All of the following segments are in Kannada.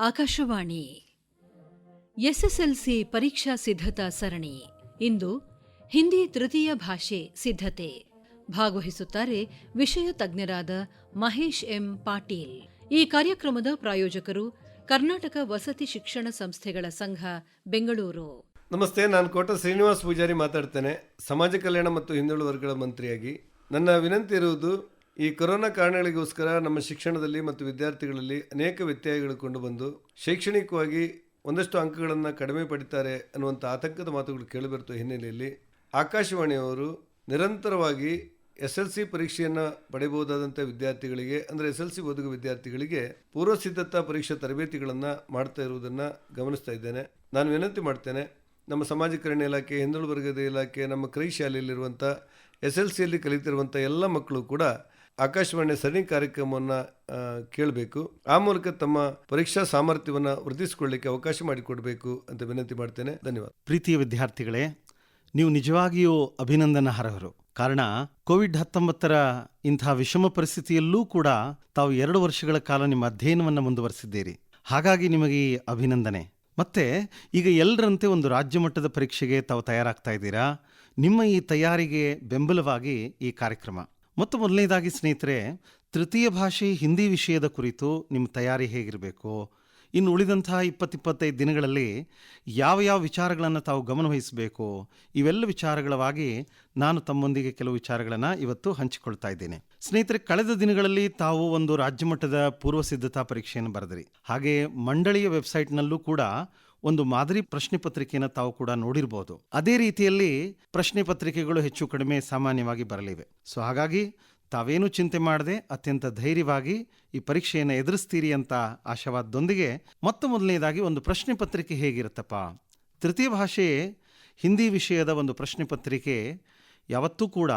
ಆಕಾಶವಾಣಿ ಎಸ್ಎಸ್ಎಲ್ಸಿ ಪರೀಕ್ಷಾ ಸಿದ್ಧತಾ ಸರಣಿ. ಇಂದು ಹಿಂದಿ ತೃತೀಯ ಭಾಷೆ ಸಿದ್ಧತೆ. ಭಾಗವಹಿಸುತ್ತಾರೆ ವಿಷಯ ತಜ್ಞರಾದ ಮಹೇಶ್ ಎಂ ಪಾಟೀಲ್. ಈ ಕಾರ್ಯಕ್ರಮದ ಪ್ರಾಯೋಜಕರು ಕರ್ನಾಟಕ ವಸತಿ ಶಿಕ್ಷಣ ಸಂಸ್ಥೆಗಳ ಸಂಘ, ಬೆಂಗಳೂರು. ನಮಸ್ತೆ, ನಾನು ಕೋಟ ಶ್ರೀನಿವಾಸ್ ಪೂಜಾರಿ ಮಾತಾಡ್ತೇನೆ, ಸಮಾಜ ಕಲ್ಯಾಣ ಮತ್ತು ಹಿಂದುಳಿದ ವರ್ಗಗಳ ಮಂತ್ರಿಯಾಗಿ. ನನ್ನ ವಿನಂತಿ ಇರುವುದು, ಈ ಕೊರೋನಾ ಕಾರಣಗಳಿಗೋಸ್ಕರ ನಮ್ಮ ಶಿಕ್ಷಣದಲ್ಲಿ ಮತ್ತು ವಿದ್ಯಾರ್ಥಿಗಳಲ್ಲಿ ಅನೇಕ ವ್ಯತ್ಯಯಗಳು ಕಂಡುಬಂದು ಶೈಕ್ಷಣಿಕವಾಗಿ ಒಂದಷ್ಟು ಅಂಕಗಳನ್ನು ಕಡಿಮೆ ಪಡಿತಾರೆ ಅನ್ನುವಂಥ ಆತಂಕದ ಮಾತುಗಳು ಕೇಳಿಬರುತ್ತೋ ಹಿನ್ನೆಲೆಯಲ್ಲಿ ಆಕಾಶವಾಣಿಯವರು ನಿರಂತರವಾಗಿ SLC ಪರೀಕ್ಷೆಯನ್ನು ಪಡೆಯಬಹುದಾದಂಥ ವಿದ್ಯಾರ್ಥಿಗಳಿಗೆ, ಅಂದರೆ SLC ಓದುವ ವಿದ್ಯಾರ್ಥಿಗಳಿಗೆ ಪೂರ್ವ ಸಿದ್ಧತಾ ಪರೀಕ್ಷಾ ತರಬೇತಿಗಳನ್ನು ಮಾಡ್ತಾ ಇರುವುದನ್ನು ಗಮನಿಸ್ತಾ ಇದ್ದೇನೆ. ನಾನು ವಿನಂತಿ ಮಾಡ್ತೇನೆ, ನಮ್ಮ ಸಮಾಜ ಕಲ್ಯಾಣ ಇಲಾಖೆ, ಹಿಂದುಳಿದ ವರ್ಗದ ಇಲಾಖೆ, ನಮ್ಮ ಕ್ರೈ ಶಾಲೆಯಲ್ಲಿರುವಂಥ SLCಯಲ್ಲಿ ಕಲಿತಿರುವಂಥ ಎಲ್ಲ ಮಕ್ಕಳು ಕೂಡ ಆಕಾಶವಾಣಿಯ ಸರಣಿ ಕಾರ್ಯಕ್ರಮವನ್ನು ಕೇಳಬೇಕು. ಆ ಮೂಲಕ ತಮ್ಮ ಪರೀಕ್ಷಾ ಸಾಮರ್ಥ್ಯವನ್ನು ವೃದ್ಧಿಸಿಕೊಳ್ಳಲಿಕ್ಕೆ ಅವಕಾಶ ಮಾಡಿಕೊಡಬೇಕು ಅಂತ ವಿನಂತಿ ಮಾಡ್ತೇನೆ. ಧನ್ಯವಾದ. ಪ್ರೀತಿಯ ವಿದ್ಯಾರ್ಥಿಗಳೇ, ನೀವು ನಿಜವಾಗಿಯೂ ಅಭಿನಂದನಾರ್ಹರು. ಕಾರಣ ಕೋವಿಡ್-19 ಇಂಥ ವಿಷಮ ಪರಿಸ್ಥಿತಿಯಲ್ಲೂ ಕೂಡ ತಾವು 2 ವರ್ಷಗಳ ಕಾಲ ನಿಮ್ಮ ಅಧ್ಯಯನವನ್ನು ಮುಂದುವರೆಸಿದ್ದೀರಿ. ಹಾಗಾಗಿ ನಿಮಗೆ ಈ ಅಭಿನಂದನೆ. ಮತ್ತೆ ಈಗ ಎಲ್ಲರಂತೆ ಒಂದು ರಾಜ್ಯ ಮಟ್ಟದ ಪರೀಕ್ಷೆಗೆ ತಾವು ತಯಾರಾಗ್ತಾ ಇದ್ದೀರಾ. ನಿಮ್ಮ ಈ ತಯಾರಿಗೆ ಬೆಂಬಲವಾಗಿ ಈ ಕಾರ್ಯಕ್ರಮ. ಮತ್ತು ಮೊದಲನೇದಾಗಿ ಸ್ನೇಹಿತರೆ, ತೃತೀಯ ಭಾಷೆ ಹಿಂದಿ ವಿಷಯದ ಕುರಿತು ನಿಮ್ಮ ತಯಾರಿ ಹೇಗಿರಬೇಕು, ಇನ್ನು ಉಳಿದಂಥ 20-25 ದಿನಗಳಲ್ಲಿ ಯಾವ ವಿಚಾರಗಳನ್ನು ತಾವು ಗಮನವಹಿಸಬೇಕು, ಇವೆಲ್ಲ ವಿಚಾರಗಳವಾಗಿ ನಾನು ತಮ್ಮೊಂದಿಗೆ ಕೆಲವು ವಿಚಾರಗಳನ್ನು ಇವತ್ತು ಹಂಚಿಕೊಳ್ತಾ ಇದ್ದೇನೆ. ಸ್ನೇಹಿತರೆ, ಕಳೆದ ದಿನಗಳಲ್ಲಿ ತಾವು ಒಂದು ರಾಜ್ಯ ಮಟ್ಟದ ಪೂರ್ವ ಸಿದ್ಧತಾ ಪರೀಕ್ಷೆಯನ್ನು ಬರೆದಿರಿ. ಹಾಗೆ ಮಂಡಳಿಯ ವೆಬ್ಸೈಟ್ನಲ್ಲೂ ಕೂಡ ಒಂದು ಮಾದರಿ ಪ್ರಶ್ನೆ ಪತ್ರಿಕೆಯನ್ನು ತಾವು ಕೂಡ ನೋಡಿರ್ಬೋದು. ಅದೇ ರೀತಿಯಲ್ಲಿ ಪ್ರಶ್ನೆ ಪತ್ರಿಕೆಗಳು ಹೆಚ್ಚು ಕಡಿಮೆ ಸಾಮಾನ್ಯವಾಗಿ ಬರಲಿವೆ. ಸೊ ಹಾಗಾಗಿ ತಾವೇನು ಚಿಂತೆ ಮಾಡದೆ ಅತ್ಯಂತ ಧೈರ್ಯವಾಗಿ ಈ ಪರೀಕ್ಷೆಯನ್ನು ಎದುರಿಸ್ತೀರಿ ಅಂತ ಆಶಾವಾದದೊಂದಿಗೆ, ಮೊದಲನೇದಾಗಿ ಒಂದು ಪ್ರಶ್ನೆ ಪತ್ರಿಕೆ ಹೇಗಿರುತ್ತಪ್ಪ? ತೃತೀಯ ಭಾಷೆ ಹಿಂದಿ ವಿಷಯದ ಒಂದು ಪ್ರಶ್ನೆ ಪತ್ರಿಕೆ ಯಾವತ್ತೂ ಕೂಡ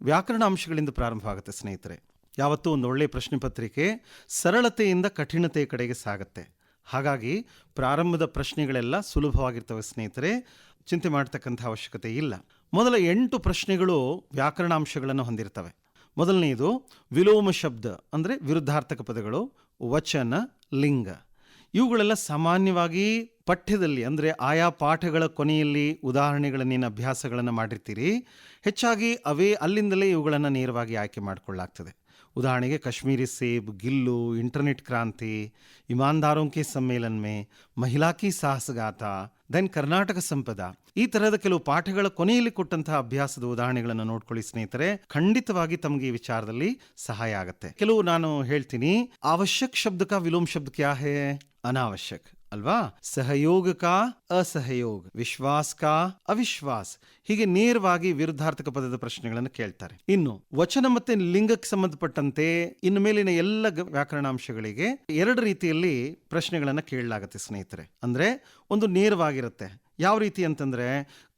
ವ್ಯಾಕರಣ ಅಂಶಗಳಿಂದ ಪ್ರಾರಂಭವಾಗುತ್ತೆ ಸ್ನೇಹಿತರೆ. ಯಾವತ್ತೂ ಒಂದು ಒಳ್ಳೆಯ ಪ್ರಶ್ನೆ ಪತ್ರಿಕೆ ಸರಳತೆಯಿಂದ ಕಠಿಣತೆಯ ಕಡೆಗೆ ಸಾಗುತ್ತೆ. ಹಾಗಾಗಿ ಪ್ರಾರಂಭದ ಪ್ರಶ್ನೆಗಳೆಲ್ಲ ಸುಲಭವಾಗಿರ್ತವೆ ಸ್ನೇಹಿತರೆ, ಚಿಂತೆ ಮಾಡ್ತಕ್ಕಂಥ ಅವಶ್ಯಕತೆ ಇಲ್ಲ. ಮೊದಲ 8 ಪ್ರಶ್ನೆಗಳು ವ್ಯಾಕರಣಾಂಶಗಳನ್ನು ಹೊಂದಿರ್ತವೆ. ಮೊದಲನೆಯದು ವಿಲೋಮ ಶಬ್ದ, ಅಂದರೆ ವಿರುದ್ಧಾರ್ಥಕ ಪದಗಳು, ವಚನ, ಲಿಂಗ. ಇವುಗಳೆಲ್ಲ ಸಾಮಾನ್ಯವಾಗಿ ಪಠ್ಯದಲ್ಲಿ, ಅಂದರೆ ಆಯಾ ಪಾಠಗಳ ಕೊನೆಯಲ್ಲಿ ಉದಾಹರಣೆಗಳನ್ನೇನು ಅಭ್ಯಾಸಗಳನ್ನು ಮಾಡಿರ್ತೀರಿ, ಹೆಚ್ಚಾಗಿ ಅಲ್ಲಿಂದಲೇ ಇವುಗಳನ್ನು ನೇರವಾಗಿ ಆಯ್ಕೆ ಮಾಡಿಕೊಳ್ಳಲಾಗ್ತದೆ. ಉದಾಹರಣೆಗೆ ಕಾಶ್ಮೀರಿ ಸೇಬ್, ಗಿಲ್ಲು, ಇಂಟರ್ನೆಟ್ ಕ್ರಾಂತಿ, ಇಮಾನ್ದಾರೋಂ ಕೆ ಸಮ್ಮೇಳನ ಮೇ, ಮಹಿಳಾ ಕಿ ಸಾಹಸಗಾಥ, ದೆನ್ ಕರ್ನಾಟಕ ಸಂಪದ, ಈ ತರಹದ ಕೆಲವು ಪಾಠಗಳ ಕೊನೆಯಲ್ಲಿ ಕೊಟ್ಟಂತಹ ಅಭ್ಯಾಸದ ಉದಾಹರಣೆಗಳನ್ನು ನೋಡ್ಕೊಳ್ಳಿ ಸ್ನೇಹಿತರೆ. ಖಂಡಿತವಾಗಿ ತಮಗೆ ಈ ವಿಚಾರದಲ್ಲಿ ಸಹಾಯ ಆಗುತ್ತೆ. ಕೆಲವು ನಾನು ಹೇಳ್ತೀನಿ. ಅವಶ್ಯಕ್ ಶಬ್ದ ಕಾ ವಿಲೋಮ್ ಶಬ್ದ ಕ್ಯಾ ಹೇ? ಅನಾವಶ್ಯಕ್ ಅಲ್ವಾ? ಸಹಯೋಗ ಕಾ ಅಸಹಯೋಗ, ವಿಶ್ವಾಸ್ ಕಾ ಅವಿಶ್ವಾಸ್, ಹೀಗೆ ನೇರವಾಗಿ ವಿರುದ್ಧಾರ್ಥಕ ಪದದ ಪ್ರಶ್ನೆಗಳನ್ನು ಕೇಳ್ತಾರೆ. ಇನ್ನು ವಚನ ಮತ್ತೆ ಲಿಂಗಕ್ಕೆ ಸಂಬಂಧಪಟ್ಟಂತೆ ಇನ್ನು ಮೇಲಿನ ಎಲ್ಲ ವ್ಯಾಕರಣಾಂಶಗಳಿಗೆ 2 ರೀತಿಯಲ್ಲಿ ಪ್ರಶ್ನೆಗಳನ್ನು ಕೇಳಲಾಗುತ್ತೆ ಸ್ನೇಹಿತರೆ. ಅಂದ್ರೆ ಒಂದು ನೇರವಾಗಿರುತ್ತೆ. ಯಾವ ರೀತಿ ಅಂತಂದ್ರೆ,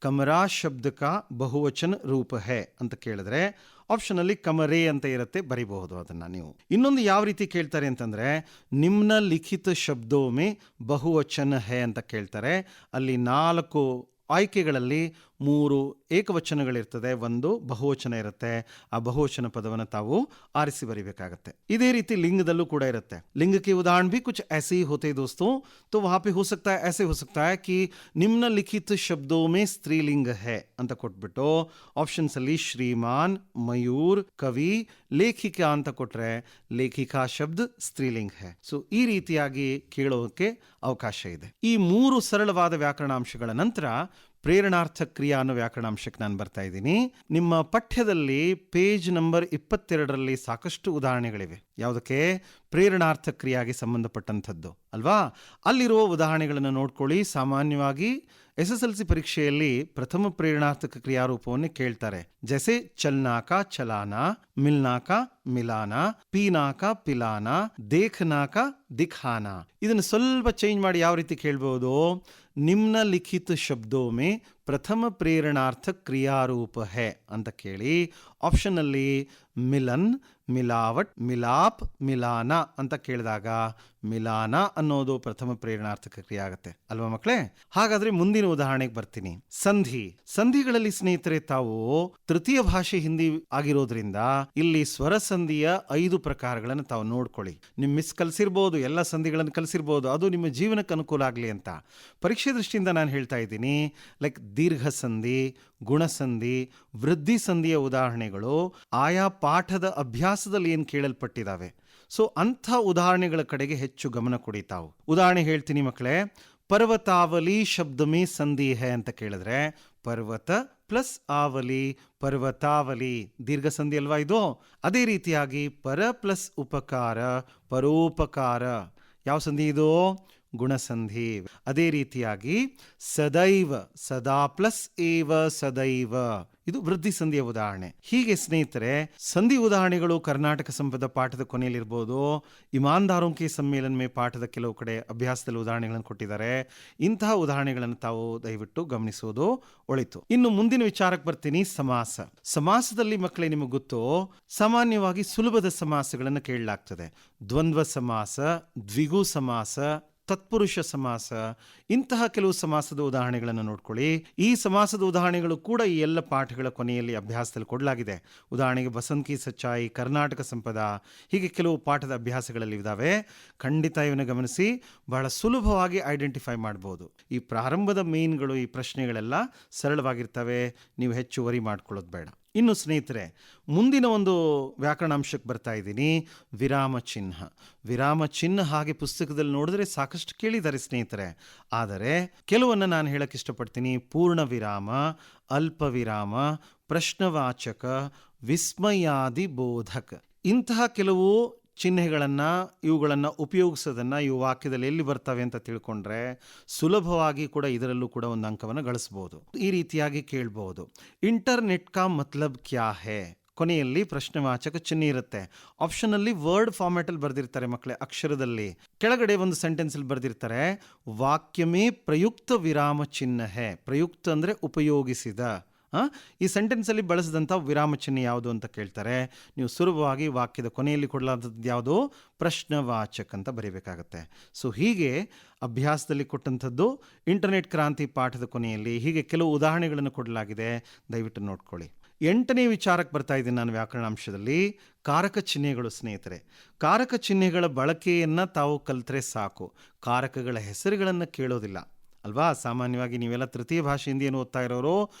ಕಮರಾ ಶಬ್ದ ಕಾ ಬಹುವಚನ ರೂಪ ಹೇ ಅಂತ ಕೇಳಿದ್ರೆ ಆಪ್ಷನ್ ಅಲ್ಲಿ ಕಮರೇ ಅಂತ ಇರುತ್ತೆ, ಬರಿಬಹುದು ಅದನ್ನ ನೀವು. ಇನ್ನೊಂದು ಯಾವ ರೀತಿ ಕೇಳ್ತಾರೆ ಅಂತಂದ್ರೆ, ನಿಮ್ನ ಲಿಖಿತ ಶಬ್ದೋ ಮೇ ಬಹುವಚನ ಹೇ ಅಂತ ಕೇಳ್ತಾರೆ. ಅಲ್ಲಿ 4 ಆಯ್ಕೆಗಳಲ್ಲಿ 3 ಏಕವಚನಗಳಿರ್ತದೆ, 1 ಬಹುವಚನ ಇರುತ್ತೆ. ಆ ಬಹುವಚನ ಪದವನ್ನು ತಾವು ಆರಿಸಿ ಬರಿಬೇಕಾಗತ್ತೆ. ಇದೇ ರೀತಿ ಲಿಂಗದಲ್ಲೂ ಕೂಡ ಇರುತ್ತೆ. ಲಿಂಗ की उदाहरण भी कुछ ऐसे ही होते दोस्तों. तो वहां पे हो सकता है, ऐसे हो सकता है कि निम्नलिखित शब्दों में स्त्रीलिंग है ಅಂತ ಕೊಟ್ಬಿಟ್ಟು ಆಪ್ಷನ್ಸ್ ಅಲ್ಲಿ ಶ್ರೀಮಾನ್, ಮಯೂರ್, ಕವಿ, ಲೇಖಿಕಾ ಅಂತ ಕೊಟ್ರೆ ಲೇಖಿಕಾ ಶಬ್ದ ಸ್ತ್ರೀಲಿಂಗ ಹೇ. ಸೊ ಈ ರೀತಿಯಾಗಿ ಕೇಳೋಕೆ ಅವಕಾಶ ಇದೆ. ಈ 3 ಸರಳವಾದ ವ್ಯಾಕರಣಾಂಶಗಳ ನಂತರ ಪ್ರೇರಣಾರ್ಥ ಕ್ರಿಯಾ ಅನ್ನೋ ವ್ಯಾಕರಣಾಂಶಕ್ಕೆ ನಾನು ಬರ್ತಾ ಇದ್ದೀನಿ. ನಿಮ್ಮ ಪಠ್ಯದಲ್ಲಿ ಪೇಜ್ ನಂಬರ್ 22ರಲ್ಲಿ ಸಾಕಷ್ಟು ಉದಾಹರಣೆಗಳಿವೆ. ಯಾವುದಕ್ಕೆ? ಪ್ರೇರಣಾರ್ಥ ಕ್ರಿಯಾಗೆ ಸಂಬಂಧಪಟ್ಟಂಥದ್ದು ಅಲ್ವಾ? ಅಲ್ಲಿರುವ ಉದಾಹರಣೆಗಳನ್ನು ನೋಡ್ಕೊಳ್ಳಿ. ಸಾಮಾನ್ಯವಾಗಿ SSLC ಪರೀಕ್ಷೆಯಲ್ಲಿ ಪ್ರಥಮ ಪ್ರೇರಣಾರ್ಥಕ ಕ್ರಿಯಾರೂಪವನ್ನೇ ಕೇಳ್ತಾರೆ. ಜೈಸೆ ಚಲ್ನಾಕ ಚಲಾನ, ಮಿಲ್ನಾಕ ಮಿಲಾನ, ಪೀನಾಕ ಪಿಲಾನ, ದೇಖನಾಕ ದಿಖಾನ. ಇದನ್ನು ಸ್ವಲ್ಪ ಚೇಂಜ್ ಮಾಡಿ ಯಾವ ರೀತಿ ಕೇಳ್ಬೋದು? ನಿಮ್ನಲಿಖಿತ ಶಬ್ದೋ ಮೇ ಪ್ರಥಮ ಪ್ರೇರಣಾರ್ಥ ಕ್ರಿಯಾರೂಪ ಹೇ ಅಂತ ಕೇಳಿ ಆಪ್ಷನ್ ಅಲ್ಲಿ ಮಿಲನ್, ಮಿಲಾವಟ್, ಮಿಲಾಪ್, ಮಿಲಾನ ಅಂತ ಕೇಳಿದಾಗ ಮಿಲಾನ ಅನ್ನೋದು ಪ್ರಥಮ ಪ್ರೇರಣಾರ್ಥಕ ಕ್ರಿಯೆ ಆಗುತ್ತೆ ಅಲ್ವಾ ಮಕ್ಕಳೇ? ಹಾಗಾದ್ರೆ ಮುಂದಿನ ಉದಾಹರಣೆಗೆ ಬರ್ತೀನಿ. ಸಂಧಿಗಳಲ್ಲಿ ಸ್ನೇಹಿತರೆ, ತಾವು ತೃತೀಯ ಭಾಷೆ ಹಿಂದಿ ಆಗಿರೋದ್ರಿಂದ ಇಲ್ಲಿ ಸ್ವರ ಸಂಧಿಯ 5 ಪ್ರಕಾರಗಳನ್ನು ತಾವು ನೋಡ್ಕೊಳ್ಳಿ. ನಿಮ್ ಮಿಸ್ ಕಲಿಸಿರ್ಬೋದು, ಎಲ್ಲ ಸಂಧಿಗಳನ್ನು ಕಲಿಸಿರ್ಬೋದು, ಅದು ನಿಮ್ಮ ಜೀವನಕ್ಕೆ ಅನುಕೂಲ ಆಗಲಿ ಅಂತ ಪರೀಕ್ಷೆ ದೃಷ್ಟಿಯಿಂದ ನಾನು ಹೇಳ್ತಾ ಇದ್ದೀನಿ. ಲೈಕ್ ದೀರ್ಘ ಸಂಧಿ, ಗುಣಸಂಧಿ, ವೃದ್ಧಿ ಸಂಧಿಯ ಉದಾಹರಣೆಗಳು ಆಯಾ ಪಾಠದ ಅಭ್ಯಾಸದಲ್ಲಿ ಏನು ಕೇಳಲ್ಪಟ್ಟಿದ್ದಾವೆ. ಸೊ ಅಂಥ ಉದಾಹರಣೆಗಳ ಕಡೆಗೆ ಹೆಚ್ಚು ಗಮನ ಕೊಡಿ ತಾವು. ಉದಾಹರಣೆ ಹೇಳ್ತೀನಿ ಮಕ್ಕಳೇ. ಪರ್ವತಾವಲಿ ಶಬ್ದ ಮೇ ಸಂಧಿ ಹೈ ಅಂತ ಕೇಳಿದ್ರೆ ಪರ್ವತ ಪ್ಲಸ್ ಆವಲಿ, ಪರ್ವತಾವಲಿ ದೀರ್ಘ ಸಂಧಿ ಅಲ್ವಾ ಇದು? ಅದೇ ರೀತಿಯಾಗಿ ಪರ ಪ್ಲಸ್ ಉಪಕಾರ, ಪರೋಪಕಾರ ಯಾವ ಸಂಧಿ ಇದು? ಗುಣಸಂಧಿ. ಅದೇ ರೀತಿಯಾಗಿ ಸದೈವ, ಸದಾ ಪ್ಲಸ್ ಏವ ಸದೈವ, ಇದು ವೃದ್ಧಿ ಸಂಧಿಯ ಉದಾಹರಣೆ. ಹೀಗೆ ಸ್ನೇಹಿತರೆ, ಸಂಧಿ ಉದಾಹರಣೆಗಳು ಕರ್ನಾಟಕ ಸಂಪದ ಪಾಠದ ಕೊನೆಯಲ್ಲಿರ್ಬೋದು, ಇಮಾನ್ದಾರೋಂ ಕೆ ಸಮ್ಮೇಳನ ಮೇ ಪಾಠದ ಕೆಲವು ಕಡೆ ಅಭ್ಯಾಸದಲ್ಲಿ ಉದಾಹರಣೆಗಳನ್ನು ಕೊಟ್ಟಿದ್ದಾರೆ. ಇಂತಹ ಉದಾಹರಣೆಗಳನ್ನು ತಾವು ದಯವಿಟ್ಟು ಗಮನಿಸುವುದು ಒಳಿತು. ಇನ್ನು ಮುಂದಿನ ವಿಚಾರಕ್ಕೆ ಬರ್ತೀನಿ. ಸಮಾಸದಲ್ಲಿ ಮಕ್ಕಳೇ, ನಿಮಗೆ ಗೊತ್ತು, ಸಾಮಾನ್ಯವಾಗಿ ಸುಲಭದ ಸಮಾಸಗಳನ್ನು ಕೇಳಲಾಗ್ತದೆ. ದ್ವಂದ್ವ ಸಮಾಸ, ದ್ವಿಗು ಸಮಾಸ, ತತ್ಪುರುಷ ಸಮಾಸ, ಇಂತಹ ಕೆಲವು ಸಮಾಸದ ಉದಾಹರಣೆಗಳನ್ನು ನೋಡ್ಕೊಳ್ಳಿ. ಈ ಸಮಾಸದ ಉದಾಹರಣೆಗಳು ಕೂಡ ಈ ಎಲ್ಲ ಪಾಠಗಳ ಕೊನೆಯಲ್ಲಿ ಅಭ್ಯಾಸದಲ್ಲಿ ಕೊಡಲಾಗಿದೆ. ಉದಾಹರಣೆಗೆ ಬಸಂತ್ ಕಿ ಸಚ್ಚಾಯಿ, ಕರ್ನಾಟಕ ಸಂಪದ, ಹೀಗೆ ಕೆಲವು ಪಾಠದ ಅಭ್ಯಾಸಗಳಲ್ಲಿ ಇದ್ದಾವೆ. ಖಂಡಿತ ಇವನ್ನ ಗಮನಿಸಿ, ಬಹಳ ಸುಲಭವಾಗಿ ಐಡೆಂಟಿಫೈ ಮಾಡ್ಬೋದು. ಈ ಪ್ರಾರಂಭದ ಮೇನ್ಗಳು, ಈ ಪ್ರಶ್ನೆಗಳೆಲ್ಲ ಸರಳವಾಗಿರ್ತವೆ, ನೀವು ಹೆಚ್ಚು ವರಿ ಮಾಡ್ಕೊಳ್ಳೋದು ಬೇಡ. ಇನ್ನು ಸ್ನೇಹಿತರೆ, ಮುಂದಿನ ಒಂದು ವ್ಯಾಕರಣಾಂಶಕ್ಕೆ ಬರ್ತಾ ಇದ್ದೀನಿ. ವಿರಾಮ ಚಿಹ್ನ ಹಾಗೆ ಪುಸ್ತಕದಲ್ಲಿ ನೋಡಿದ್ರೆ ಸಾಕಷ್ಟು ಕೇಳಿದ್ದಾರೆ ಸ್ನೇಹಿತರೆ. ಆದರೆ ಕೆಲವನ್ನ ನಾನು ಹೇಳಕ್ಕೆ ಇಷ್ಟಪಡ್ತೀನಿ. ಪೂರ್ಣ ವಿರಾಮ, ಅಲ್ಪ ವಿರಾಮ, ಪ್ರಶ್ನವಾಚಕ, ವಿಸ್ಮಯಾದಿ ಬೋಧಕ, ಇಂತಹ ಕೆಲವು ಚಿಹ್ನೆಗಳನ್ನು, ಇವುಗಳನ್ನು ಉಪಯೋಗಿಸೋದನ್ನು ಇವು ವಾಕ್ಯದಲ್ಲಿ ಎಲ್ಲಿ ಬರ್ತವೆ ಅಂತ ತಿಳ್ಕೊಂಡ್ರೆ ಸುಲಭವಾಗಿ ಕೂಡ ಇದರಲ್ಲೂ ಕೂಡ ಒಂದು ಅಂಕವನ್ನು ಗಳಿಸ್ಬೋದು. ಈ ರೀತಿಯಾಗಿ ಕೇಳ್ಬೋದು. ಇಂಟರ್ನೆಟ್ ಕಾ ಮತ್ಲಬ್ ಕ್ಯಾ ಹೇ, ಕೊನೆಯಲ್ಲಿ ಪ್ರಶ್ನೆವಾಚಕ ಚಿಹ್ನೆ ಇರುತ್ತೆ. ಆಪ್ಷನಲ್ಲಿ ವರ್ಡ್ ಫಾರ್ಮ್ಯಾಟಲ್ಲಿ ಬರೆದಿರ್ತಾರೆ ಮಕ್ಕಳೇ, ಅಕ್ಷರದಲ್ಲಿ. ಕೆಳಗಡೆ ಒಂದು ಸೆಂಟೆನ್ಸಲ್ಲಿ ಬರೆದಿರ್ತಾರೆ ವಾಕ್ಯಮೇ ಪ್ರಯುಕ್ತ ವಿರಾಮ ಚಿಹ್ನೆ ಹೇ. ಪ್ರಯುಕ್ತ ಅಂದರೆ ಉಪಯೋಗಿಸಿದ. ಈ ಸೆಂಟೆನ್ಸಲ್ಲಿ ಬಳಸಿದಂಥ ವಿರಾಮ ಚಿಹ್ನೆ ಯಾವುದು ಅಂತ ಕೇಳ್ತಾರೆ. ನೀವು ಸುಲಭವಾಗಿ ವಾಕ್ಯದ ಕೊನೆಯಲ್ಲಿ ಕೊಡಲಾದದ್ದು ಯಾವುದು? ಪ್ರಶ್ನವಾಚಕ ಅಂತ ಬರೀಬೇಕಾಗತ್ತೆ. ಸೊ ಹೀಗೆ ಅಭ್ಯಾಸದಲ್ಲಿ ಕೊಟ್ಟಂಥದ್ದು ಇಂಟರ್ನೆಟ್ ಕ್ರಾಂತಿ ಪಾಠದ ಕೊನೆಯಲ್ಲಿ ಹೀಗೆ ಕೆಲವು ಉದಾಹರಣೆಗಳನ್ನು ಕೊಡಲಾಗಿದೆ. ದಯವಿಟ್ಟು ನೋಡ್ಕೊಳ್ಳಿ. 8ನೇ ವಿಚಾರಕ್ಕೆ ಬರ್ತಾ ಇದ್ದೀನಿ ನಾನು ವ್ಯಾಕರಣಾಂಶದಲ್ಲಿ. ಕಾರಕ ಚಿಹ್ನೆಗಳು ಸ್ನೇಹಿತರೆ. ಕಾರಕ ಚಿಹ್ನೆಗಳ ಬಳಕೆಯನ್ನು ತಾವು ಕಲಿತ್ರೆ ಸಾಕು. ಕಾರಕಗಳ ಹೆಸರುಗಳನ್ನು ಕೇಳೋದಿಲ್ಲ ಅಲ್ವಾ? ಸಾಮಾನ್ಯವಾಗಿ ನೀವೆಲ್ಲ ತೃತೀಯ ಭಾಷೆ ಹಿಂದಿಯನ್ನು ಓದ್ತಾ ಇರೋರು,